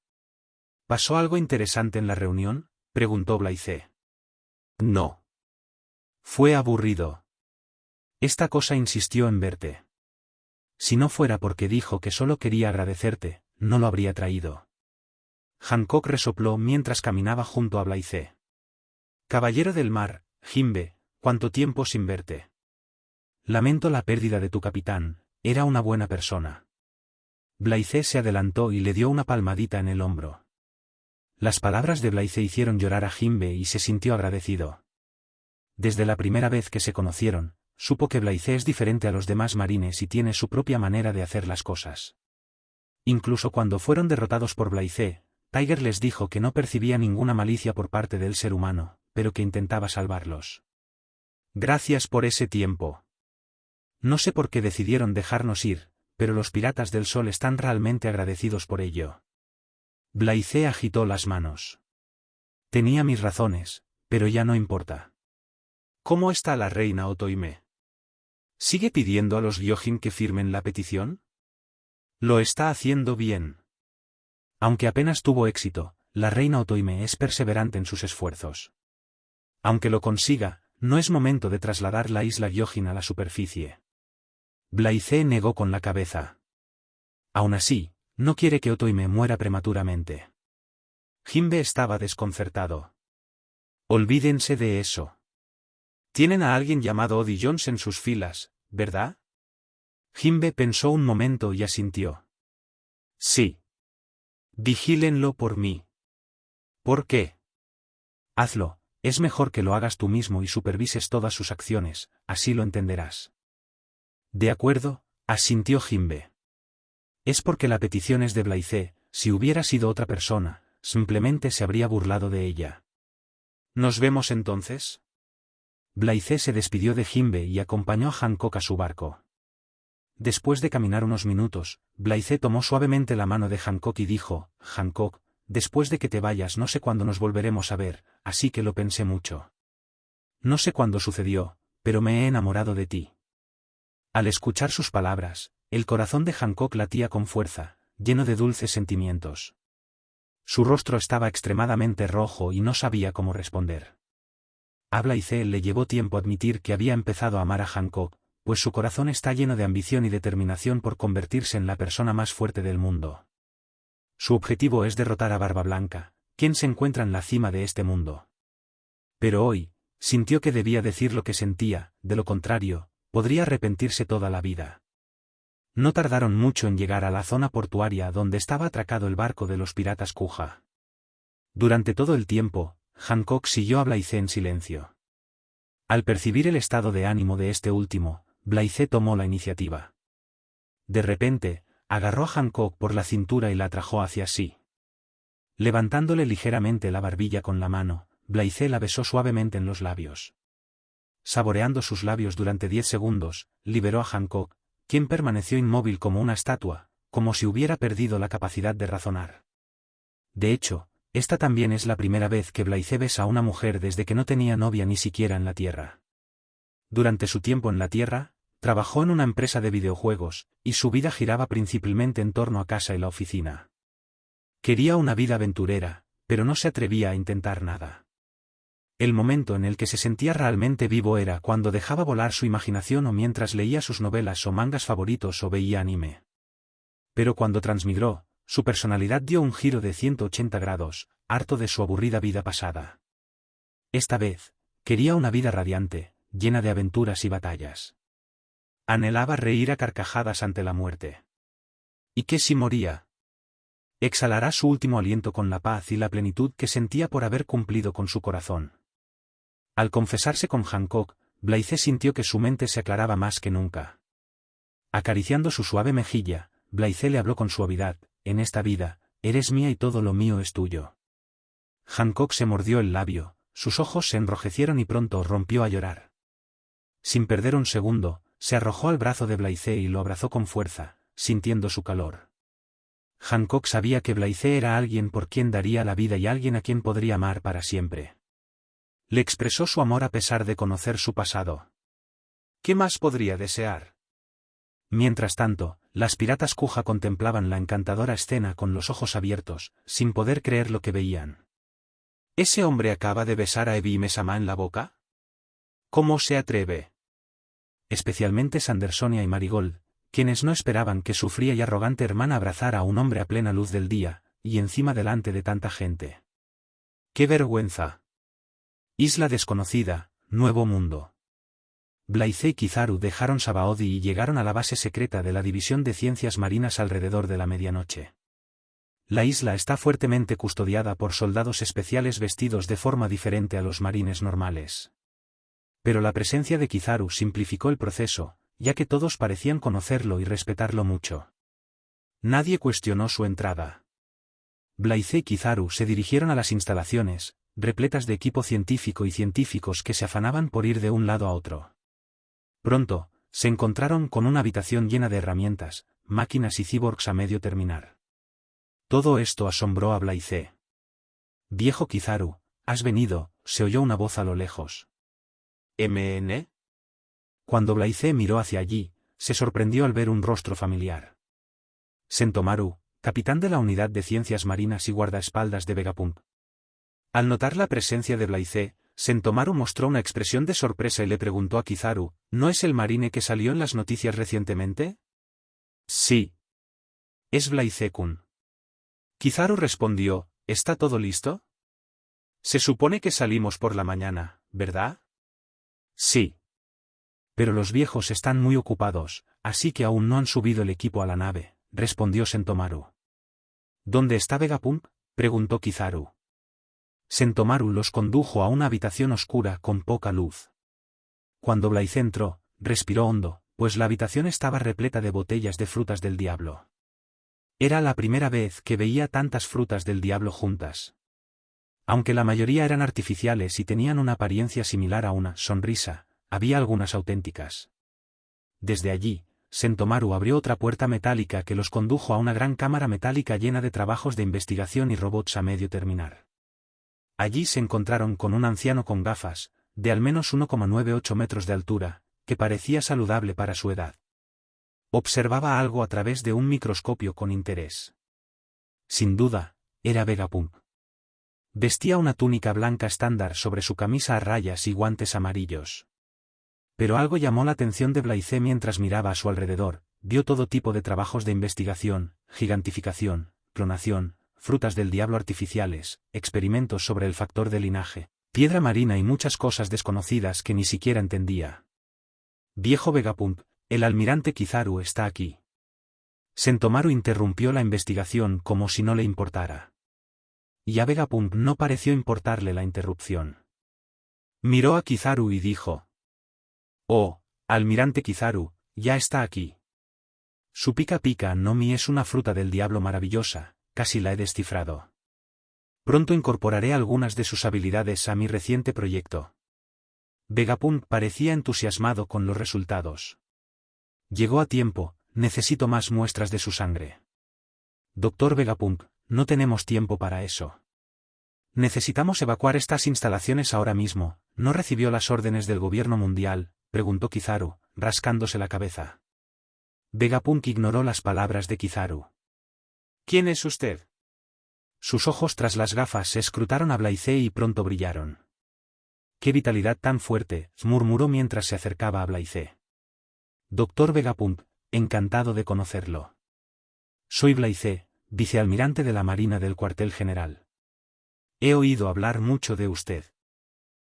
¿Pasó algo interesante en la reunión?, preguntó Blythe. No. Fue aburrido. Esta cosa insistió en verte. Si no fuera porque dijo que solo quería agradecerte, no lo habría traído. Hancock resopló mientras caminaba junto a Blythe. Caballero del mar, Jinbe, ¿cuánto tiempo sin verte? Lamento la pérdida de tu capitán, era una buena persona. Blythe se adelantó y le dio una palmadita en el hombro. Las palabras de Blythe hicieron llorar a Jinbe y se sintió agradecido. Desde la primera vez que se conocieron, supo que Blythe es diferente a los demás marines y tiene su propia manera de hacer las cosas. Incluso cuando fueron derrotados por Blythe, Tiger les dijo que no percibía ninguna malicia por parte del ser humano, pero que intentaba salvarlos. Gracias por ese tiempo. No sé por qué decidieron dejarnos ir, pero los piratas del sol están realmente agradecidos por ello. Blythe agitó las manos. Tenía mis razones, pero ya no importa. ¿Cómo está la reina Otoime? ¿Sigue pidiendo a los Gyojin que firmen la petición? Lo está haciendo bien. Aunque apenas tuvo éxito, la reina Otoime es perseverante en sus esfuerzos. Aunque lo consiga, no es momento de trasladar la isla Gyojin a la superficie. Blythe negó con la cabeza. Aún así, no quiere que Otoime muera prematuramente. Jinbe estaba desconcertado. Olvídense de eso. Tienen a alguien llamado Oddie Jones en sus filas, ¿verdad? Jinbe pensó un momento y asintió. Sí. Vigílenlo por mí. ¿Por qué? Hazlo, es mejor que lo hagas tú mismo y supervises todas sus acciones, así lo entenderás. De acuerdo, asintió Jimbe. Es porque la petición es de Blythe, si hubiera sido otra persona, simplemente se habría burlado de ella. ¿Nos vemos entonces? Blythe se despidió de Jimbe y acompañó a Hancock a su barco. Después de caminar unos minutos, Blythe tomó suavemente la mano de Hancock y dijo: Hancock, después de que te vayas no sé cuándo nos volveremos a ver, así que lo pensé mucho. No sé cuándo sucedió, pero me he enamorado de ti. Al escuchar sus palabras, el corazón de Hancock latía con fuerza, lleno de dulces sentimientos. Su rostro estaba extremadamente rojo y no sabía cómo responder. A Blythe le llevó tiempo admitir que había empezado a amar a Hancock, pues su corazón está lleno de ambición y determinación por convertirse en la persona más fuerte del mundo. Su objetivo es derrotar a Barba Blanca, quien se encuentra en la cima de este mundo. Pero hoy, sintió que debía decir lo que sentía, de lo contrario, podría arrepentirse toda la vida. No tardaron mucho en llegar a la zona portuaria donde estaba atracado el barco de los piratas Kuja. Durante todo el tiempo, Hancock siguió a Blythe en silencio. Al percibir el estado de ánimo de este último, Blythe tomó la iniciativa. De repente, agarró a Hancock por la cintura y la atrajo hacia sí. Levantándole ligeramente la barbilla con la mano, Blythe la besó suavemente en los labios. Saboreando sus labios durante 10 segundos, liberó a Hancock, quien permaneció inmóvil como una estatua, como si hubiera perdido la capacidad de razonar. De hecho, esta también es la primera vez que Blythe besa a una mujer desde que no tenía novia ni siquiera en la Tierra. Durante su tiempo en la Tierra, trabajó en una empresa de videojuegos, y su vida giraba principalmente en torno a casa y la oficina. Quería una vida aventurera, pero no se atrevía a intentar nada. El momento en el que se sentía realmente vivo era cuando dejaba volar su imaginación o mientras leía sus novelas o mangas favoritos o veía anime. Pero cuando transmigró, su personalidad dio un giro de 180 grados, harto de su aburrida vida pasada. Esta vez, quería una vida radiante, llena de aventuras y batallas. Anhelaba reír a carcajadas ante la muerte. ¿Y qué si moría? Exhalará su último aliento con la paz y la plenitud que sentía por haber cumplido con su corazón. Al confesarse con Hancock, Blythe sintió que su mente se aclaraba más que nunca. Acariciando su suave mejilla, Blythe le habló con suavidad: en esta vida, eres mía y todo lo mío es tuyo. Hancock se mordió el labio, sus ojos se enrojecieron y pronto rompió a llorar. Sin perder un segundo, se arrojó al brazo de Blythe y lo abrazó con fuerza, sintiendo su calor. Hancock sabía que Blythe era alguien por quien daría la vida y alguien a quien podría amar para siempre. Le expresó su amor a pesar de conocer su pasado. ¿Qué más podría desear? Mientras tanto, las piratas Kuja contemplaban la encantadora escena con los ojos abiertos, sin poder creer lo que veían. ¿Ese hombre acaba de besar a Ebi Mesama en la boca? ¿Cómo se atreve? Especialmente Sandersonia y Marigold, quienes no esperaban que su fría y arrogante hermana abrazara a un hombre a plena luz del día, y encima delante de tanta gente. ¡Qué vergüenza! Isla desconocida, nuevo mundo. Blythe y Kizaru dejaron Sabaody y llegaron a la base secreta de la División de Ciencias Marinas alrededor de la medianoche. La isla está fuertemente custodiada por soldados especiales vestidos de forma diferente a los marines normales. Pero la presencia de Kizaru simplificó el proceso, ya que todos parecían conocerlo y respetarlo mucho. Nadie cuestionó su entrada. Blythe y Kizaru se dirigieron a las instalaciones, repletas de equipo científico y científicos que se afanaban por ir de un lado a otro. Pronto, se encontraron con una habitación llena de herramientas, máquinas y cyborgs a medio terminar. Todo esto asombró a Blythe. «Viejo Kizaru, has venido», se oyó una voz a lo lejos. «¿MN?» Cuando Blythe miró hacia allí, se sorprendió al ver un rostro familiar. Sentomaru, capitán de la unidad de ciencias marinas y guardaespaldas de Vegapunk. Al notar la presencia de Blythe, Sentomaru mostró una expresión de sorpresa y le preguntó a Kizaru: «¿No es el marine que salió en las noticias recientemente?» «Sí. Es Blythe-kun». Kizaru respondió: «¿Está todo listo?» «Se supone que salimos por la mañana, ¿verdad?» «Sí. Pero los viejos están muy ocupados, así que aún no han subido el equipo a la nave», respondió Sentomaru. «¿Dónde está Vegapunk?», preguntó Kizaru. Sentomaru los condujo a una habitación oscura con poca luz. Cuando Blythe entró, respiró hondo, pues la habitación estaba repleta de botellas de frutas del diablo. Era la primera vez que veía tantas frutas del diablo juntas. Aunque la mayoría eran artificiales y tenían una apariencia similar a una sonrisa, había algunas auténticas. Desde allí, Sentomaru abrió otra puerta metálica que los condujo a una gran cámara metálica llena de trabajos de investigación y robots a medio terminar. Allí se encontraron con un anciano con gafas, de al menos 1,98 metros de altura, que parecía saludable para su edad. Observaba algo a través de un microscopio con interés. Sin duda, era Vegapunk. Vestía una túnica blanca estándar sobre su camisa a rayas y guantes amarillos. Pero algo llamó la atención de Blythe mientras miraba a su alrededor. Vio todo tipo de trabajos de investigación, gigantificación, clonación, frutas del diablo artificiales, experimentos sobre el factor de linaje, piedra marina y muchas cosas desconocidas que ni siquiera entendía. Viejo Vegapunk, el almirante Kizaru está aquí. Sentomaru interrumpió la investigación como si no le importara. Y a Vegapunk no pareció importarle la interrupción. Miró a Kizaru y dijo: «Oh, almirante Kizaru, ya está aquí». Su pica pica no mi es una fruta del diablo maravillosa, casi la he descifrado. Pronto incorporaré algunas de sus habilidades a mi reciente proyecto. Vegapunk parecía entusiasmado con los resultados. Llegó a tiempo, necesito más muestras de su sangre. Doctor Vegapunk, no tenemos tiempo para eso. Necesitamos evacuar estas instalaciones ahora mismo. ¿No recibió las órdenes del gobierno mundial?, preguntó Kizaru, rascándose la cabeza. Vegapunk ignoró las palabras de Kizaru. ¿Quién es usted? Sus ojos tras las gafas se escrutaron a Blythe y pronto brillaron. ¡Qué vitalidad tan fuerte!, murmuró mientras se acercaba a Blythe. Doctor Vegapunk, encantado de conocerlo. Soy Blythe, vicealmirante de la Marina del cuartel general. He oído hablar mucho de usted.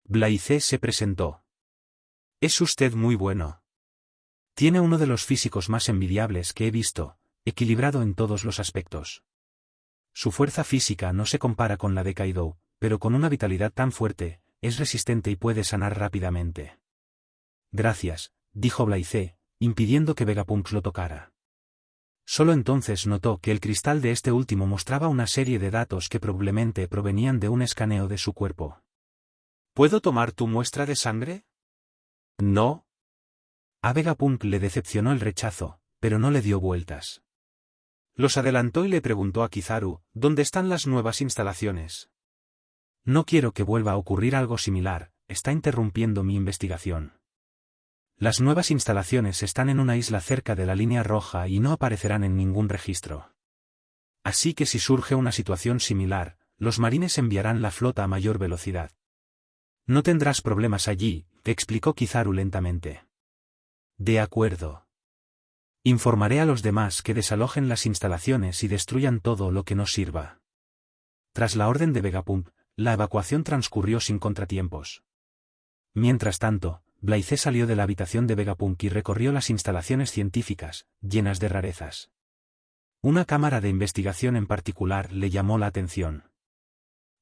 Blythe se presentó. Es usted muy bueno. Tiene uno de los físicos más envidiables que he visto, equilibrado en todos los aspectos. Su fuerza física no se compara con la de Kaido, pero con una vitalidad tan fuerte, es resistente y puede sanar rápidamente. Gracias, dijo Blythe, impidiendo que Vegapunk lo tocara. Solo entonces notó que el cristal de este último mostraba una serie de datos que probablemente provenían de un escaneo de su cuerpo. ¿Puedo tomar tu muestra de sangre? No. A Vegapunk le decepcionó el rechazo, pero no le dio vueltas. Los adelantó y le preguntó a Kizaru, ¿dónde están las nuevas instalaciones? No quiero que vuelva a ocurrir algo similar, está interrumpiendo mi investigación. Las nuevas instalaciones están en una isla cerca de la línea roja y no aparecerán en ningún registro. Así que si surge una situación similar, los marines enviarán la flota a mayor velocidad. No tendrás problemas allí, te explicó Kizaru lentamente. De acuerdo. Informaré a los demás que desalojen las instalaciones y destruyan todo lo que no sirva. Tras la orden de Vegapunk, la evacuación transcurrió sin contratiempos. Mientras tanto, Blythe salió de la habitación de Vegapunk y recorrió las instalaciones científicas, llenas de rarezas. Una cámara de investigación en particular le llamó la atención.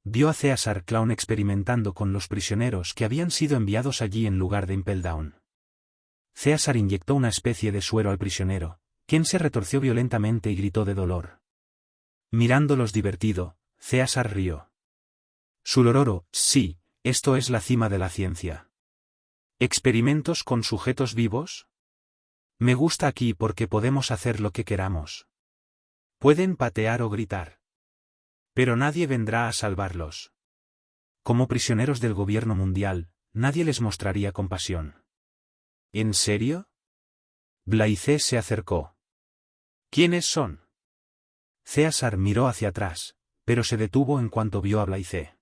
Vio a Caesar Clown experimentando con los prisioneros que habían sido enviados allí en lugar de Impel Down. Caesar inyectó una especie de suero al prisionero, quien se retorció violentamente y gritó de dolor. Mirándolos divertido, Caesar rió. Sulororo, sí, esto es la cima de la ciencia. ¿Experimentos con sujetos vivos? Me gusta aquí porque podemos hacer lo que queramos. Pueden patear o gritar. Pero nadie vendrá a salvarlos. Como prisioneros del gobierno mundial, nadie les mostraría compasión. ¿En serio? Blythe se acercó. ¿Quiénes son? Caesar miró hacia atrás, pero se detuvo en cuanto vio a Blythe.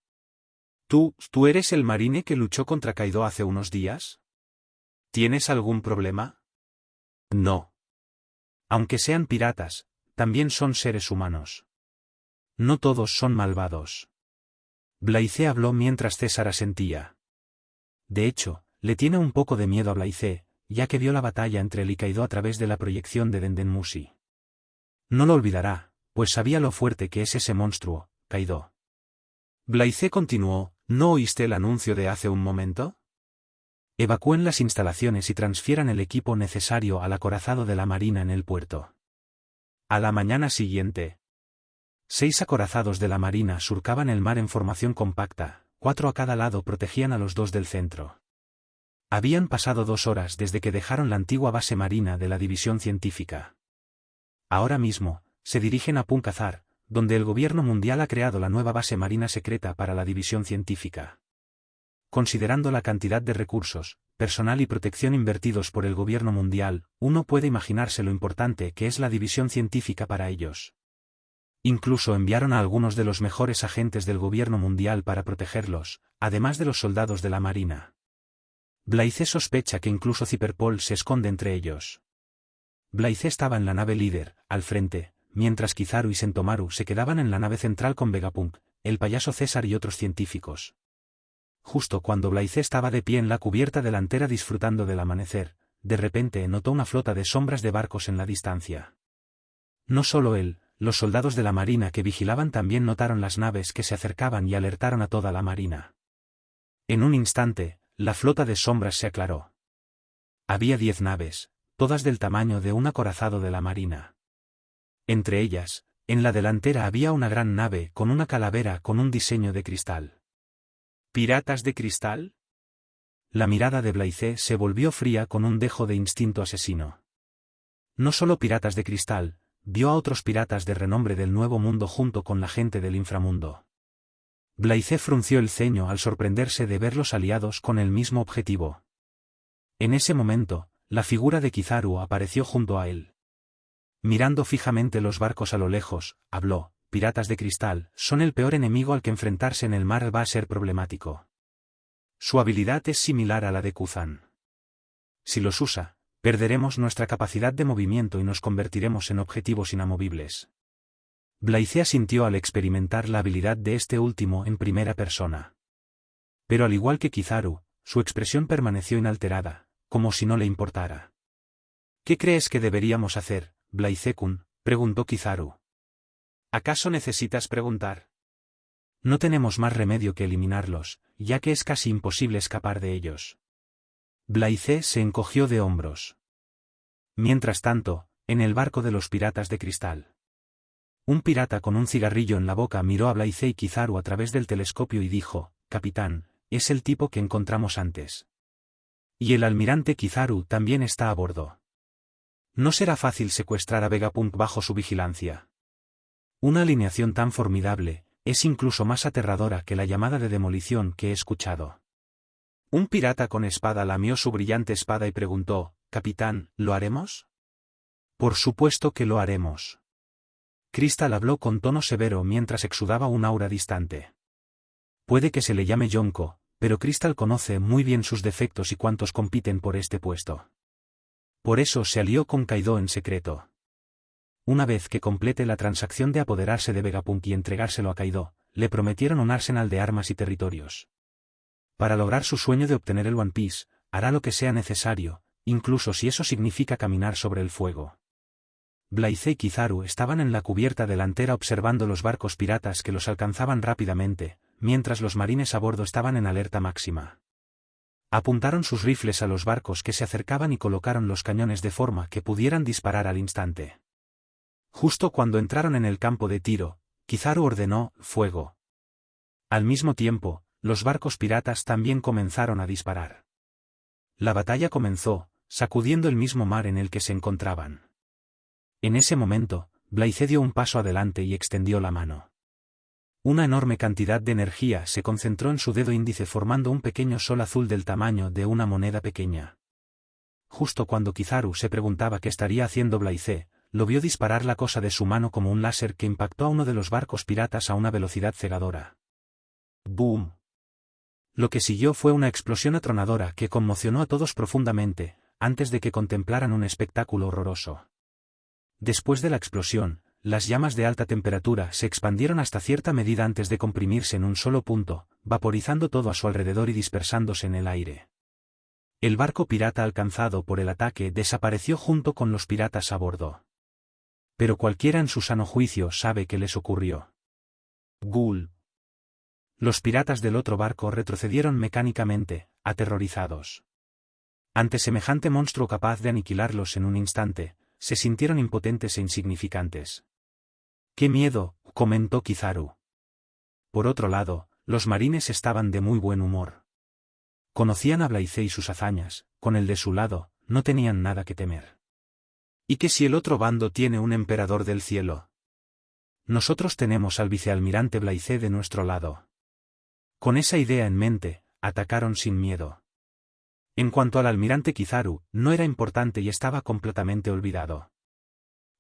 ¿Tú eres el marine que luchó contra Kaido hace unos días? ¿Tienes algún problema? No. Aunque sean piratas, también son seres humanos. No todos son malvados. Blythe habló mientras César asentía. De hecho, le tiene un poco de miedo a Blythe, ya que vio la batalla entre él y Kaido a través de la proyección de Denden Mushi. No lo olvidará, pues sabía lo fuerte que es ese monstruo, Kaido. Blaize continuó, ¿no oíste el anuncio de hace un momento? Evacúen las instalaciones y transfieran el equipo necesario al acorazado de la Marina en el puerto. A la mañana siguiente, 6 acorazados de la Marina surcaban el mar en formación compacta, 4 a cada lado protegían a los 2 del centro. Habían pasado 2 horas desde que dejaron la antigua base marina de la División Científica. Ahora mismo, se dirigen a Puncazar, donde el gobierno mundial ha creado la nueva base marina secreta para la División Científica. Considerando la cantidad de recursos, personal y protección invertidos por el gobierno mundial, uno puede imaginarse lo importante que es la División Científica para ellos. Incluso enviaron a algunos de los mejores agentes del gobierno mundial para protegerlos, además de los soldados de la Marina. Blaize sospecha que incluso Cyberpol se esconde entre ellos. Blaize estaba en la nave líder, al frente, mientras Kizaru y Sentomaru se quedaban en la nave central con Vegapunk, el payaso César y otros científicos. Justo cuando Blaize estaba de pie en la cubierta delantera disfrutando del amanecer, de repente notó una flota de sombras de barcos en la distancia. No solo él, los soldados de la Marina que vigilaban también notaron las naves que se acercaban y alertaron a toda la Marina. En un instante, la flota de sombras se aclaró. Había 10 naves, todas del tamaño de un acorazado de la Marina. Entre ellas, en la delantera había una gran nave con una calavera con un diseño de cristal. ¿Piratas de cristal? La mirada de Blaize se volvió fría con un dejo de instinto asesino. No solo piratas de cristal, vio a otros piratas de renombre del Nuevo Mundo junto con la gente del inframundo. Blaize frunció el ceño al sorprenderse de verlos aliados con el mismo objetivo. En ese momento, la figura de Kizaru apareció junto a él. Mirando fijamente los barcos a lo lejos, habló, piratas de cristal, son el peor enemigo al que enfrentarse en el mar va a ser problemático. Su habilidad es similar a la de Kuzan. Si los usa, perderemos nuestra capacidad de movimiento y nos convertiremos en objetivos inamovibles. Blaize asintió al experimentar la habilidad de este último en primera persona. Pero al igual que Kizaru, su expresión permaneció inalterada, como si no le importara. ¿Qué crees que deberíamos hacer, Blaize-kun?, preguntó Kizaru. ¿Acaso necesitas preguntar? No tenemos más remedio que eliminarlos, ya que es casi imposible escapar de ellos. Blaize se encogió de hombros. Mientras tanto, en el barco de los piratas de cristal. Un pirata con un cigarrillo en la boca miró a Blaize y Kizaru a través del telescopio y dijo, «Capitán, es el tipo que encontramos antes. Y el almirante Kizaru también está a bordo. No será fácil secuestrar a Vegapunk bajo su vigilancia. Una alineación tan formidable, es incluso más aterradora que la llamada de demolición que he escuchado». Un pirata con espada lamió su brillante espada y preguntó, «Capitán, ¿lo haremos?» «Por supuesto que lo haremos». Crystal habló con tono severo mientras exudaba un aura distante. Puede que se le llame Yonko, pero Crystal conoce muy bien sus defectos y cuántos compiten por este puesto. Por eso se alió con Kaido en secreto. Una vez que complete la transacción de apoderarse de Vegapunk y entregárselo a Kaido, le prometieron un arsenal de armas y territorios. Para lograr su sueño de obtener el One Piece, hará lo que sea necesario, incluso si eso significa caminar sobre el fuego. Blaize y Kizaru estaban en la cubierta delantera observando los barcos piratas que los alcanzaban rápidamente, mientras los marines a bordo estaban en alerta máxima. Apuntaron sus rifles a los barcos que se acercaban y colocaron los cañones de forma que pudieran disparar al instante. Justo cuando entraron en el campo de tiro, Kizaru ordenó, «fuego». Al mismo tiempo, los barcos piratas también comenzaron a disparar. La batalla comenzó, sacudiendo el mismo mar en el que se encontraban. En ese momento, Blaize dio un paso adelante y extendió la mano. Una enorme cantidad de energía se concentró en su dedo índice formando un pequeño sol azul del tamaño de una moneda pequeña. Justo cuando Kizaru se preguntaba qué estaría haciendo Blaize, lo vio disparar la cosa de su mano como un láser que impactó a uno de los barcos piratas a una velocidad cegadora. ¡Boom! Lo que siguió fue una explosión atronadora que conmocionó a todos profundamente, antes de que contemplaran un espectáculo horroroso. Después de la explosión, las llamas de alta temperatura se expandieron hasta cierta medida antes de comprimirse en un solo punto, vaporizando todo a su alrededor y dispersándose en el aire. El barco pirata alcanzado por el ataque desapareció junto con los piratas a bordo. Pero cualquiera en su sano juicio sabe qué les ocurrió. Ghoul. Los piratas del otro barco retrocedieron mecánicamente, aterrorizados. Ante semejante monstruo capaz de aniquilarlos en un instante, se sintieron impotentes e insignificantes. ¡Qué miedo!, comentó Kizaru. Por otro lado, los marines estaban de muy buen humor. Conocían a Blaize y sus hazañas, con el de su lado, no tenían nada que temer. ¿Y qué si el otro bando tiene un emperador del cielo? Nosotros tenemos al vicealmirante Blaize de nuestro lado. Con esa idea en mente, atacaron sin miedo. En cuanto al almirante Kizaru, no era importante y estaba completamente olvidado.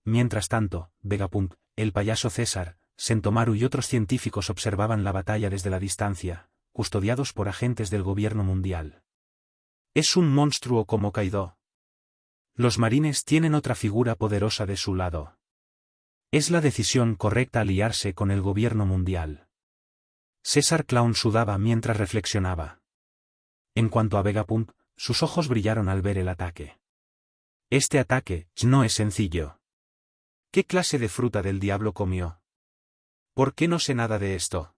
Mientras tanto, Vegapunk, el payaso César, Sentomaru y otros científicos observaban la batalla desde la distancia, custodiados por agentes del gobierno mundial. Es un monstruo como Kaido. Los marines tienen otra figura poderosa de su lado. Es la decisión correcta aliarse con el gobierno mundial. César Clown sudaba mientras reflexionaba. En cuanto a Vegapunk, sus ojos brillaron al ver el ataque. Este ataque no es sencillo. ¿Qué clase de fruta del diablo comió? ¿Por qué no sé nada de esto?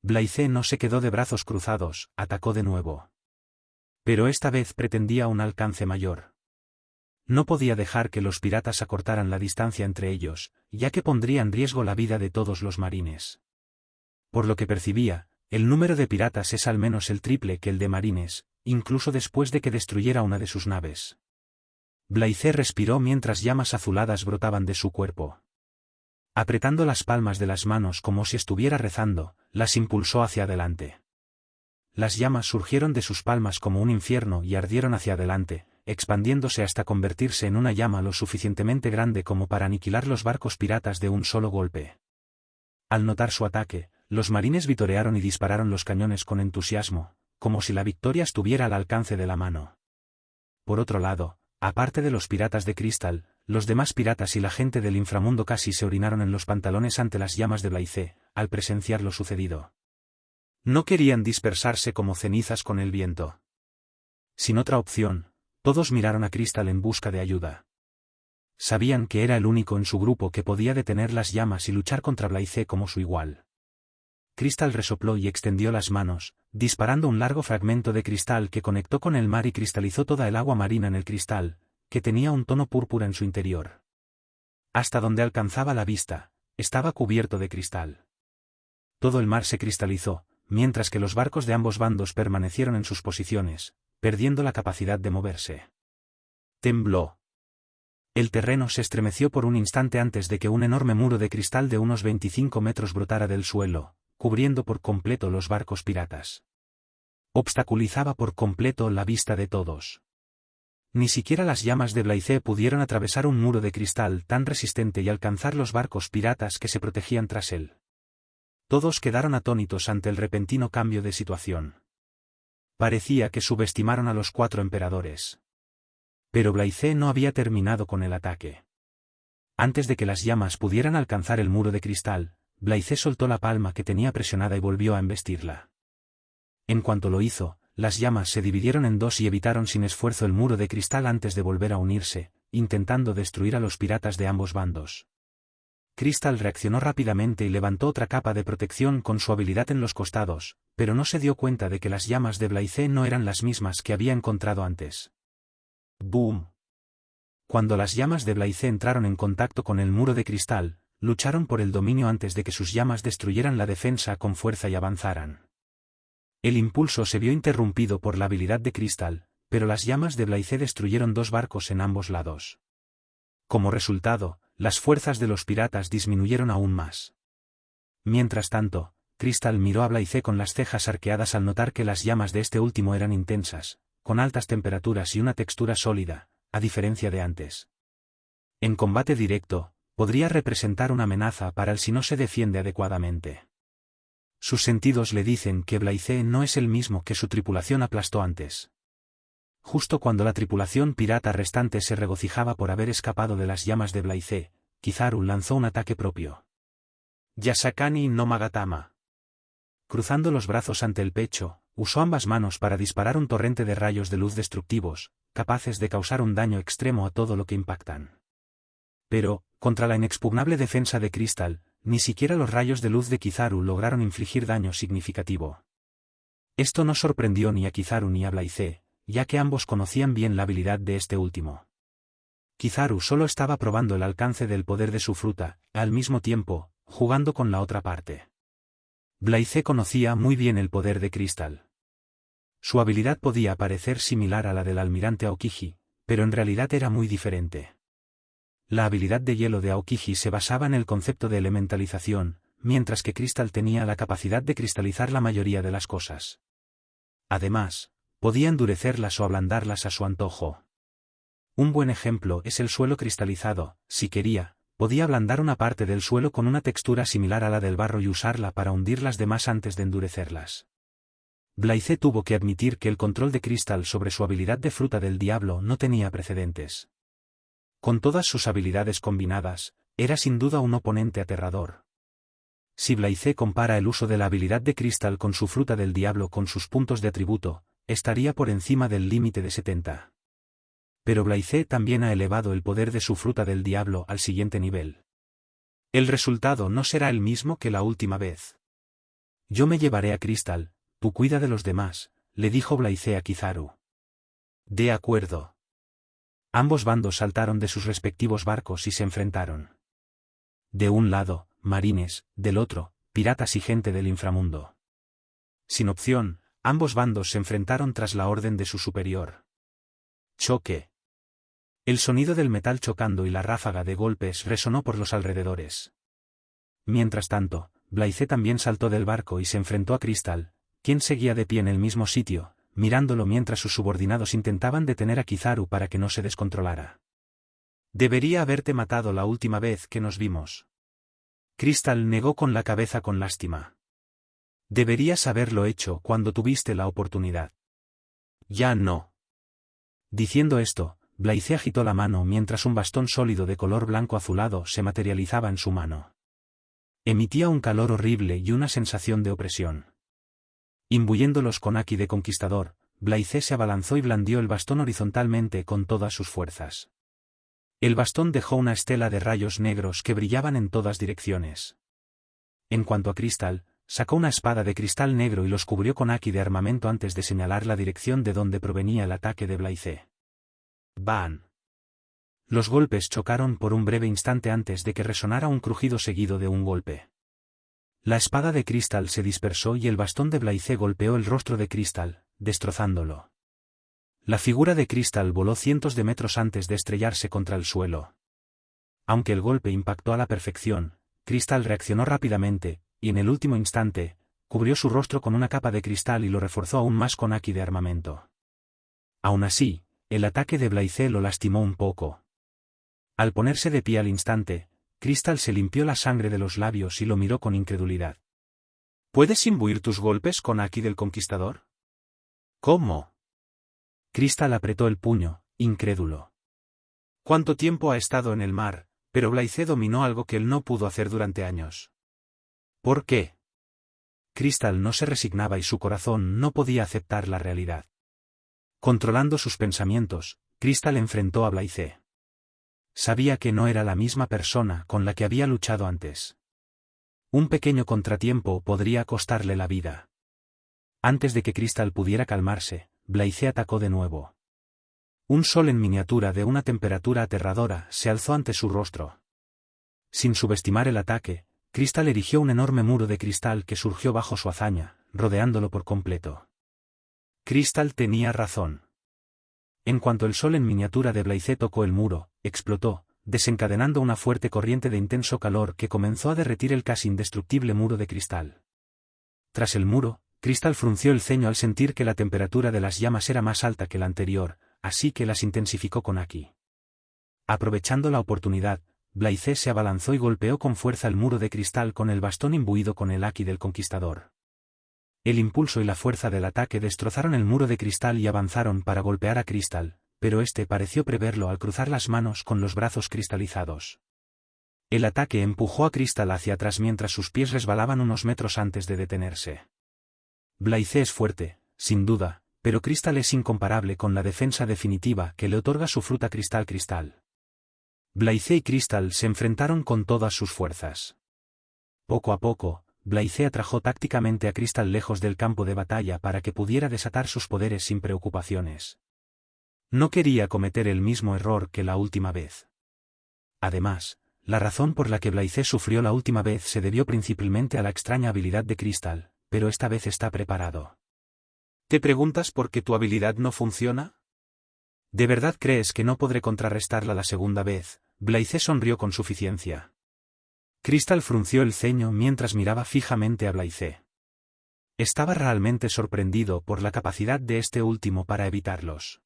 Blaize no se quedó de brazos cruzados, atacó de nuevo. Pero esta vez pretendía un alcance mayor. No podía dejar que los piratas acortaran la distancia entre ellos, ya que pondría en riesgo la vida de todos los marines. Por lo que percibía, el número de piratas es al menos el triple que el de marines, incluso después de que destruyera una de sus naves. Blaize respiró mientras llamas azuladas brotaban de su cuerpo. Apretando las palmas de las manos como si estuviera rezando, las impulsó hacia adelante. Las llamas surgieron de sus palmas como un infierno y ardieron hacia adelante, expandiéndose hasta convertirse en una llama lo suficientemente grande como para aniquilar los barcos piratas de un solo golpe. Al notar su ataque, los marines vitorearon y dispararon los cañones con entusiasmo, como si la victoria estuviera al alcance de la mano. Por otro lado, aparte de los piratas de cristal, los demás piratas y la gente del inframundo casi se orinaron en los pantalones ante las llamas de Blaize, al presenciar lo sucedido. No querían dispersarse como cenizas con el viento. Sin otra opción, todos miraron a Crystal en busca de ayuda. Sabían que era el único en su grupo que podía detener las llamas y luchar contra Blaize como su igual. Crystal resopló y extendió las manos, disparando un largo fragmento de cristal que conectó con el mar y cristalizó toda el agua marina en el cristal, que tenía un tono púrpura en su interior. Hasta donde alcanzaba la vista, estaba cubierto de cristal. Todo el mar se cristalizó, mientras que los barcos de ambos bandos permanecieron en sus posiciones, perdiendo la capacidad de moverse. Tembló. El terreno se estremeció por un instante antes de que un enorme muro de cristal de unos 25 metros brotara del suelo, cubriendo por completo los barcos piratas. Obstaculizaba por completo la vista de todos. Ni siquiera las llamas de Blaize pudieron atravesar un muro de cristal tan resistente y alcanzar los barcos piratas que se protegían tras él. Todos quedaron atónitos ante el repentino cambio de situación. Parecía que subestimaron a los 4 emperadores. Pero Blaize no había terminado con el ataque. Antes de que las llamas pudieran alcanzar el muro de cristal, Blaize soltó la palma que tenía presionada y volvió a embestirla. En cuanto lo hizo, las llamas se dividieron en dos y evitaron sin esfuerzo el muro de cristal antes de volver a unirse, intentando destruir a los piratas de ambos bandos. Crystal reaccionó rápidamente y levantó otra capa de protección con su habilidad en los costados, pero no se dio cuenta de que las llamas de Blaize no eran las mismas que había encontrado antes. ¡Boom! Cuando las llamas de Blaize entraron en contacto con el muro de cristal, lucharon por el dominio antes de que sus llamas destruyeran la defensa con fuerza y avanzaran. El impulso se vio interrumpido por la habilidad de Crystal, pero las llamas de Blaize destruyeron 2 barcos en ambos lados. Como resultado, las fuerzas de los piratas disminuyeron aún más. Mientras tanto, Crystal miró a Blaize con las cejas arqueadas al notar que las llamas de este último eran intensas, con altas temperaturas y una textura sólida, a diferencia de antes. En combate directo, podría representar una amenaza para él si no se defiende adecuadamente. Sus sentidos le dicen que Blaize no es el mismo que su tripulación aplastó antes. Justo cuando la tripulación pirata restante se regocijaba por haber escapado de las llamas de Blaize, Kizaru lanzó un ataque propio. Yasakani no Magatama. Cruzando los brazos ante el pecho, usó ambas manos para disparar un torrente de rayos de luz destructivos, capaces de causar un daño extremo a todo lo que impactan. Pero, contra la inexpugnable defensa de Crystal, ni siquiera los rayos de luz de Kizaru lograron infligir daño significativo. Esto no sorprendió ni a Kizaru ni a Blaise, ya que ambos conocían bien la habilidad de este último. Kizaru solo estaba probando el alcance del poder de su fruta, al mismo tiempo, jugando con la otra parte. Blaise conocía muy bien el poder de Cristal. Su habilidad podía parecer similar a la del almirante Aokiji, pero en realidad era muy diferente. La habilidad de hielo de Aokiji se basaba en el concepto de elementalización, mientras que Cristal tenía la capacidad de cristalizar la mayoría de las cosas. Además, podía endurecerlas o ablandarlas a su antojo. Un buen ejemplo es el suelo cristalizado. Si quería, podía ablandar una parte del suelo con una textura similar a la del barro y usarla para hundir las demás antes de endurecerlas. Blaise tuvo que admitir que el control de Cristal sobre su habilidad de fruta del diablo no tenía precedentes. Con todas sus habilidades combinadas, era sin duda un oponente aterrador. Si Blaise compara el uso de la habilidad de Cristal con su fruta del diablo con sus puntos de atributo, estaría por encima del límite de 70. Pero Blaise también ha elevado el poder de su fruta del diablo al siguiente nivel. El resultado no será el mismo que la última vez. Yo me llevaré a Cristal, tú cuida de los demás, le dijo Blaise a Kizaru. De acuerdo. Ambos bandos saltaron de sus respectivos barcos y se enfrentaron. De un lado, marines, del otro, piratas y gente del inframundo. Sin opción, ambos bandos se enfrentaron tras la orden de su superior. Choque. El sonido del metal chocando y la ráfaga de golpes resonó por los alrededores. Mientras tanto, Blaise también saltó del barco y se enfrentó a Cristal, quien seguía de pie en el mismo sitio, mirándolo mientras sus subordinados intentaban detener a Kizaru para que no se descontrolara. Debería haberte matado la última vez que nos vimos. Cristal negó con la cabeza con lástima. Deberías haberlo hecho cuando tuviste la oportunidad. Ya no. Diciendo esto, Blaise agitó la mano mientras un bastón sólido de color blanco azulado se materializaba en su mano. Emitía un calor horrible y una sensación de opresión. Imbuyéndolos con haki de conquistador, Blaise se abalanzó y blandió el bastón horizontalmente con todas sus fuerzas. El bastón dejó una estela de rayos negros que brillaban en todas direcciones. En cuanto a Cristal, sacó una espada de cristal negro y los cubrió con haki de armamento antes de señalar la dirección de donde provenía el ataque de Blaise. ¡Bam! Los golpes chocaron por un breve instante antes de que resonara un crujido seguido de un golpe. La espada de Cristal se dispersó y el bastón de Blaise golpeó el rostro de Cristal, destrozándolo. La figura de Cristal voló cientos de metros antes de estrellarse contra el suelo. Aunque el golpe impactó a la perfección, Cristal reaccionó rápidamente, y en el último instante, cubrió su rostro con una capa de cristal y lo reforzó aún más con haki de armamento. Aún así, el ataque de Blaise lo lastimó un poco. Al ponerse de pie al instante, Cristal se limpió la sangre de los labios y lo miró con incredulidad. ¿Puedes imbuir tus golpes con haki del conquistador? ¿Cómo? Cristal apretó el puño, incrédulo. ¿Cuánto tiempo ha estado en el mar? Pero Blaise dominó algo que él no pudo hacer durante años. ¿Por qué? Cristal no se resignaba y su corazón no podía aceptar la realidad. Controlando sus pensamientos, Cristal enfrentó a Blaise. Sabía que no era la misma persona con la que había luchado antes. Un pequeño contratiempo podría costarle la vida. Antes de que Cristal pudiera calmarse, Blaise atacó de nuevo. Un sol en miniatura de una temperatura aterradora se alzó ante su rostro. Sin subestimar el ataque, Cristal erigió un enorme muro de cristal que surgió bajo su hazaña, rodeándolo por completo. Cristal tenía razón. En cuanto el sol en miniatura de Blaise tocó el muro, explotó, desencadenando una fuerte corriente de intenso calor que comenzó a derretir el casi indestructible muro de cristal. Tras el muro, Cristal frunció el ceño al sentir que la temperatura de las llamas era más alta que la anterior, así que las intensificó con haki. Aprovechando la oportunidad, Blaise se abalanzó y golpeó con fuerza el muro de cristal con el bastón imbuido con el haki del conquistador. El impulso y la fuerza del ataque destrozaron el muro de cristal y avanzaron para golpear a Cristal, pero este pareció preverlo al cruzar las manos con los brazos cristalizados. El ataque empujó a Cristal hacia atrás mientras sus pies resbalaban unos metros antes de detenerse. Blaise es fuerte, sin duda, pero Cristal es incomparable con la defensa definitiva que le otorga su fruta cristal. Blaise y Cristal se enfrentaron con todas sus fuerzas. Poco a poco, Blaise atrajo tácticamente a Crystal lejos del campo de batalla para que pudiera desatar sus poderes sin preocupaciones. No quería cometer el mismo error que la última vez. Además, la razón por la que Blaise sufrió la última vez se debió principalmente a la extraña habilidad de Crystal, pero esta vez está preparado. ¿Te preguntas por qué tu habilidad no funciona? ¿De verdad crees que no podré contrarrestarla la segunda vez? Blaise sonrió con suficiencia. Crystal frunció el ceño mientras miraba fijamente a Blaise. Estaba realmente sorprendido por la capacidad de este último para evitarlos.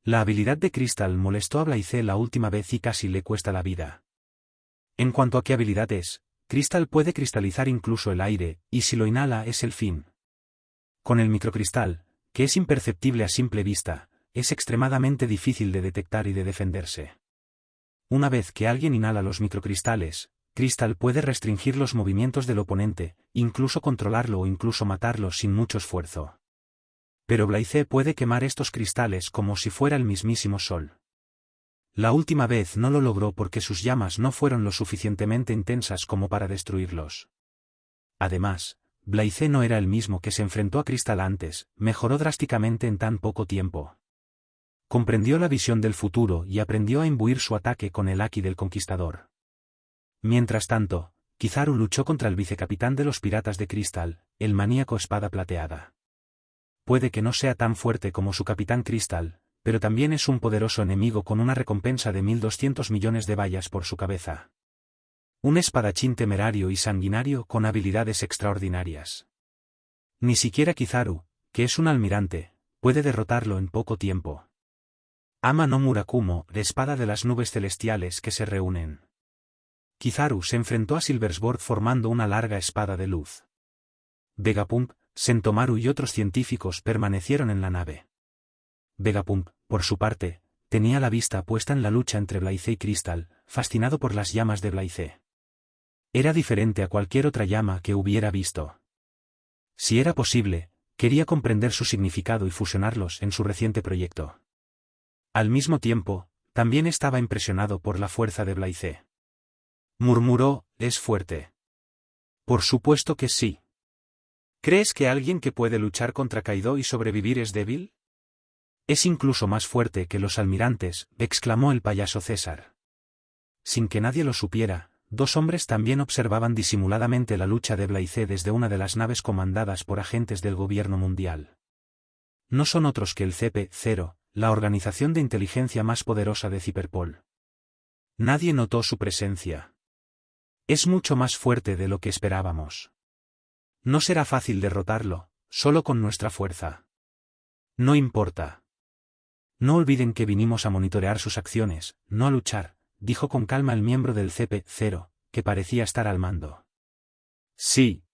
La habilidad de Crystal molestó a Blaise la última vez y casi le cuesta la vida. En cuanto a qué habilidad es, Crystal puede cristalizar incluso el aire, y si lo inhala es el fin. Con el microcristal, que es imperceptible a simple vista, es extremadamente difícil de detectar y de defenderse. Una vez que alguien inhala los microcristales, Crystal puede restringir los movimientos del oponente, incluso controlarlo o incluso matarlo sin mucho esfuerzo. Pero Blaise puede quemar estos cristales como si fuera el mismísimo sol. La última vez no lo logró porque sus llamas no fueron lo suficientemente intensas como para destruirlos. Además, Blaise no era el mismo que se enfrentó a Crystal antes, mejoró drásticamente en tan poco tiempo. Comprendió la visión del futuro y aprendió a imbuir su ataque con el haki del conquistador. Mientras tanto, Kizaru luchó contra el vicecapitán de los piratas de Crystal, el maníaco Espada Plateada. Puede que no sea tan fuerte como su capitán Crystal, pero también es un poderoso enemigo con una recompensa de 1.200 millones de bayas por su cabeza. Un espadachín temerario y sanguinario con habilidades extraordinarias. Ni siquiera Kizaru, que es un almirante, puede derrotarlo en poco tiempo. Ama no Murakumo, de espada de las nubes celestiales que se reúnen. Kizaru se enfrentó a Silversword formando una larga espada de luz. Vegapunk, Sentomaru y otros científicos permanecieron en la nave. Vegapunk, por su parte, tenía la vista puesta en la lucha entre Blaise y Crystal, fascinado por las llamas de Blaise. Era diferente a cualquier otra llama que hubiera visto. Si era posible, quería comprender su significado y fusionarlos en su reciente proyecto. Al mismo tiempo, también estaba impresionado por la fuerza de Blaise. Murmuró, ¿es fuerte? Por supuesto que sí. ¿Crees que alguien que puede luchar contra Kaido y sobrevivir es débil? Es incluso más fuerte que los almirantes, exclamó el payaso César. Sin que nadie lo supiera, dos hombres también observaban disimuladamente la lucha de Blaise desde una de las naves comandadas por agentes del gobierno mundial. No son otros que el CP-0, la organización de inteligencia más poderosa de Cyberpol. Nadie notó su presencia. Es mucho más fuerte de lo que esperábamos. No será fácil derrotarlo, solo con nuestra fuerza. No importa. No olviden que vinimos a monitorear sus acciones, no a luchar, dijo con calma el miembro del CP-0, que parecía estar al mando. Sí.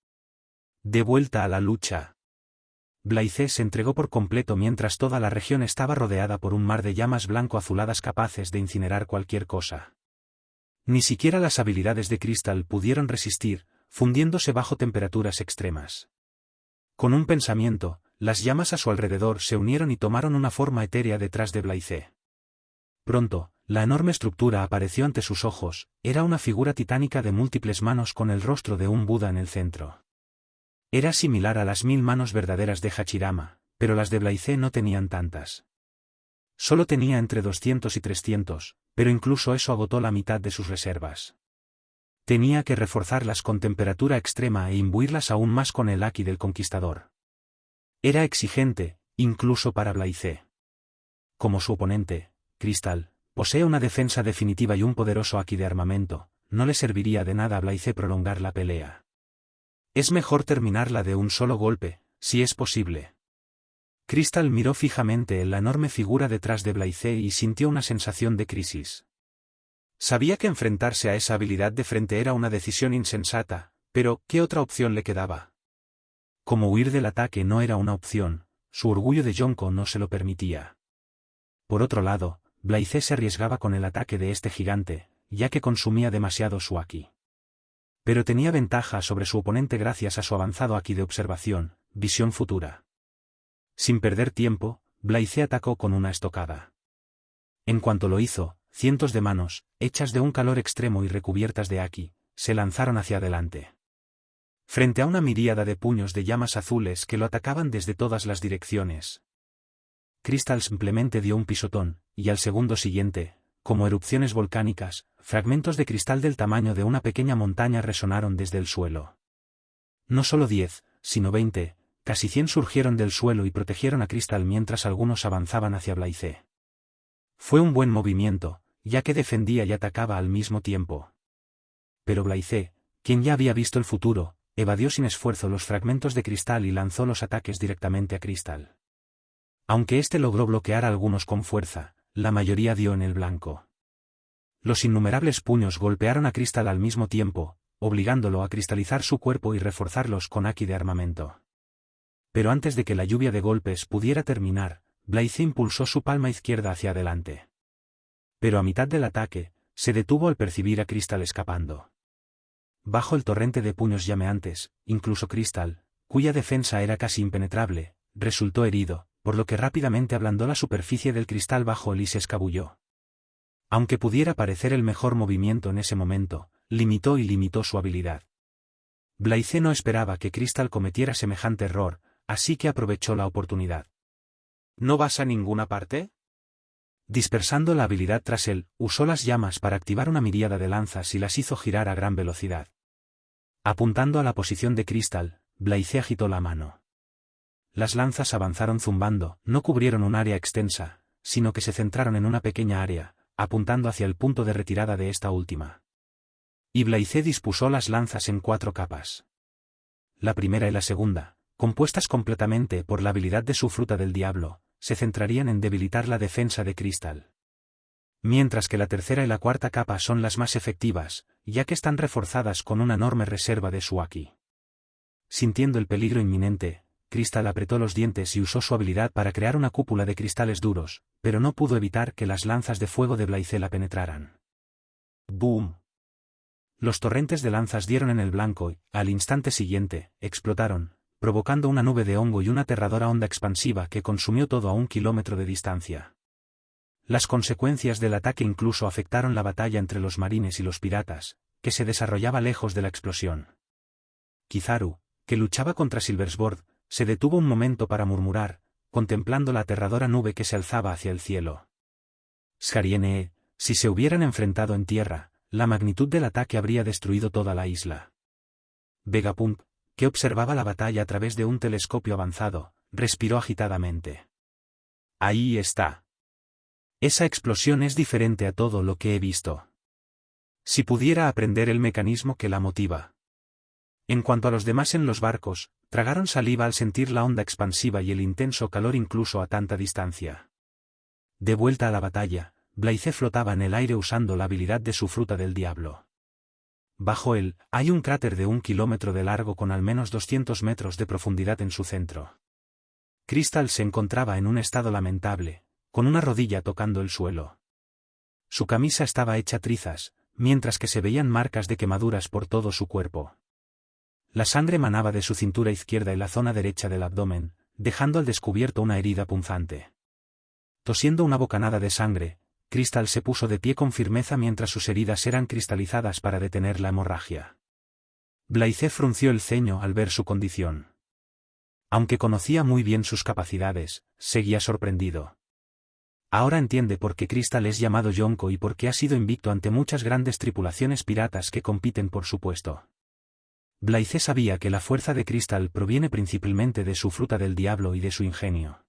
De vuelta a la lucha. Blaise se entregó por completo mientras toda la región estaba rodeada por un mar de llamas blanco-azuladas capaces de incinerar cualquier cosa. Ni siquiera las habilidades de Crystal pudieron resistir, fundiéndose bajo temperaturas extremas. Con un pensamiento, las llamas a su alrededor se unieron y tomaron una forma etérea detrás de Blaise. Pronto, la enorme estructura apareció ante sus ojos, era una figura titánica de múltiples manos con el rostro de un Buda en el centro. Era similar a las 1000 manos verdaderas de Hachirama, pero las de Blaise no tenían tantas. Solo tenía entre 200 y 300, pero incluso eso agotó la mitad de sus reservas. Tenía que reforzarlas con temperatura extrema e imbuirlas aún más con el haki del conquistador. Era exigente, incluso para Blaise. Como su oponente, Crystal, posee una defensa definitiva y un poderoso haki de armamento, no le serviría de nada a Blaise prolongar la pelea. Es mejor terminarla de un solo golpe, si es posible. Crystal miró fijamente en la enorme figura detrás de Blaise y sintió una sensación de crisis. Sabía que enfrentarse a esa habilidad de frente era una decisión insensata, pero ¿qué otra opción le quedaba? Como huir del ataque no era una opción, su orgullo de Yonko no se lo permitía. Por otro lado, Blaise se arriesgaba con el ataque de este gigante, ya que consumía demasiado su haki. Pero tenía ventaja sobre su oponente gracias a su avanzado haki de observación, visión futura. Sin perder tiempo, Blaise atacó con una estocada. En cuanto lo hizo, cientos de manos, hechas de un calor extremo y recubiertas de haki, se lanzaron hacia adelante. frente a una miríada de puños de llamas azules que lo atacaban desde todas las direcciones. Crystal simplemente dio un pisotón, y al segundo siguiente, como erupciones volcánicas, fragmentos de cristal del tamaño de una pequeña montaña resonaron desde el suelo. No solo 10, sino 20, casi 100 surgieron del suelo y protegieron a Crystal mientras algunos avanzaban hacia Blythe. Fue un buen movimiento, ya que defendía y atacaba al mismo tiempo. Pero Blythe, quien ya había visto el futuro, evadió sin esfuerzo los fragmentos de cristal y lanzó los ataques directamente a Crystal. Aunque éste logró bloquear a algunos con fuerza, la mayoría dio en el blanco. Los innumerables puños golpearon a Crystal al mismo tiempo, obligándolo a cristalizar su cuerpo y reforzarlos con haki de armamento. Pero antes de que la lluvia de golpes pudiera terminar, Blythe impulsó su palma izquierda hacia adelante. Pero a mitad del ataque, se detuvo al percibir a Crystal escapando. Bajo el torrente de puños llameantes, incluso Crystal, cuya defensa era casi impenetrable, resultó herido, por lo que rápidamente ablandó la superficie del cristal bajo él y se escabulló. Aunque pudiera parecer el mejor movimiento en ese momento, limitó su habilidad. Blythe no esperaba que Crystal cometiera semejante error, así que aprovechó la oportunidad. ¿No vas a ninguna parte? Dispersando la habilidad tras él, usó las llamas para activar una miríada de lanzas y las hizo girar a gran velocidad. Apuntando a la posición de Crystal, Blythe agitó la mano. Las lanzas avanzaron zumbando, no cubrieron un área extensa, sino que se centraron en una pequeña área, apuntando hacia el punto de retirada de esta última. Y Blythe dispuso las lanzas en 4 capas. La primera y la segunda, compuestas completamente por la habilidad de su fruta del diablo, se centrarían en debilitar la defensa de Crystal. Mientras que la tercera y la cuarta capa son las más efectivas, ya que están reforzadas con una enorme reserva de su haki. Sintiendo el peligro inminente, Crystal apretó los dientes y usó su habilidad para crear una cúpula de cristales duros, pero no pudo evitar que las lanzas de fuego de Blythe la penetraran. ¡Boom! Los torrentes de lanzas dieron en el blanco y, al instante siguiente, explotaron, provocando una nube de hongo y una aterradora onda expansiva que consumió todo a 1 kilómetro de distancia. Las consecuencias del ataque incluso afectaron la batalla entre los marines y los piratas, que se desarrollaba lejos de la explosión. Kizaru, que luchaba contra Silversword, se detuvo un momento para murmurar, contemplando la aterradora nube que se alzaba hacia el cielo. Shariene, si se hubieran enfrentado en tierra, la magnitud del ataque habría destruido toda la isla. Vegapunk, que observaba la batalla a través de un telescopio avanzado, respiró agitadamente. Ahí está. Esa explosión es diferente a todo lo que he visto. Si pudiera aprender el mecanismo que la motiva. En cuanto a los demás en los barcos, tragaron saliva al sentir la onda expansiva y el intenso calor incluso a tanta distancia. De vuelta a la batalla, Blythe flotaba en el aire usando la habilidad de su fruta del diablo. Bajo él, hay un cráter de 1 kilómetro de largo con al menos 200 metros de profundidad en su centro. Crystal se encontraba en un estado lamentable, con una rodilla tocando el suelo. Su camisa estaba hecha trizas, mientras que se veían marcas de quemaduras por todo su cuerpo. La sangre manaba de su cintura izquierda y la zona derecha del abdomen, dejando al descubierto una herida punzante. Tosiendo una bocanada de sangre, Crystal se puso de pie con firmeza mientras sus heridas eran cristalizadas para detener la hemorragia. Blythe frunció el ceño al ver su condición. Aunque conocía muy bien sus capacidades, seguía sorprendido. Ahora entiende por qué Crystal es llamado Yonko y por qué ha sido invicto ante muchas grandes tripulaciones piratas que compiten por su puesto. Blythe sabía que la fuerza de Crystal proviene principalmente de su fruta del diablo y de su ingenio.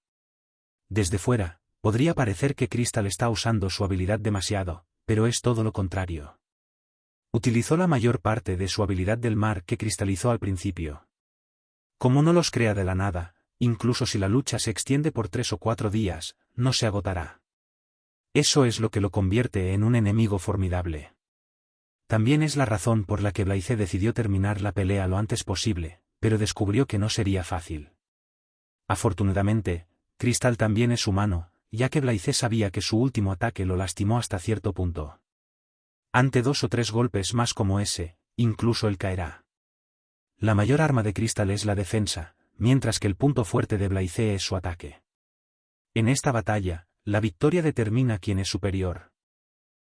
Desde fuera, podría parecer que Crystal está usando su habilidad demasiado, pero es todo lo contrario. Utilizó la mayor parte de su habilidad del mar que cristalizó al principio. Como no los crea de la nada, incluso si la lucha se extiende por 3 o 4 días, no se agotará. Eso es lo que lo convierte en un enemigo formidable. También es la razón por la que Blythe decidió terminar la pelea lo antes posible, pero descubrió que no sería fácil. Afortunadamente, Crystal también es humano, ya que Blythe sabía que su último ataque lo lastimó hasta cierto punto. Ante 2 o 3 golpes más como ese, incluso él caerá. La mayor arma de Crystal es la defensa, mientras que el punto fuerte de Blythe es su ataque. En esta batalla, la victoria determina quién es superior.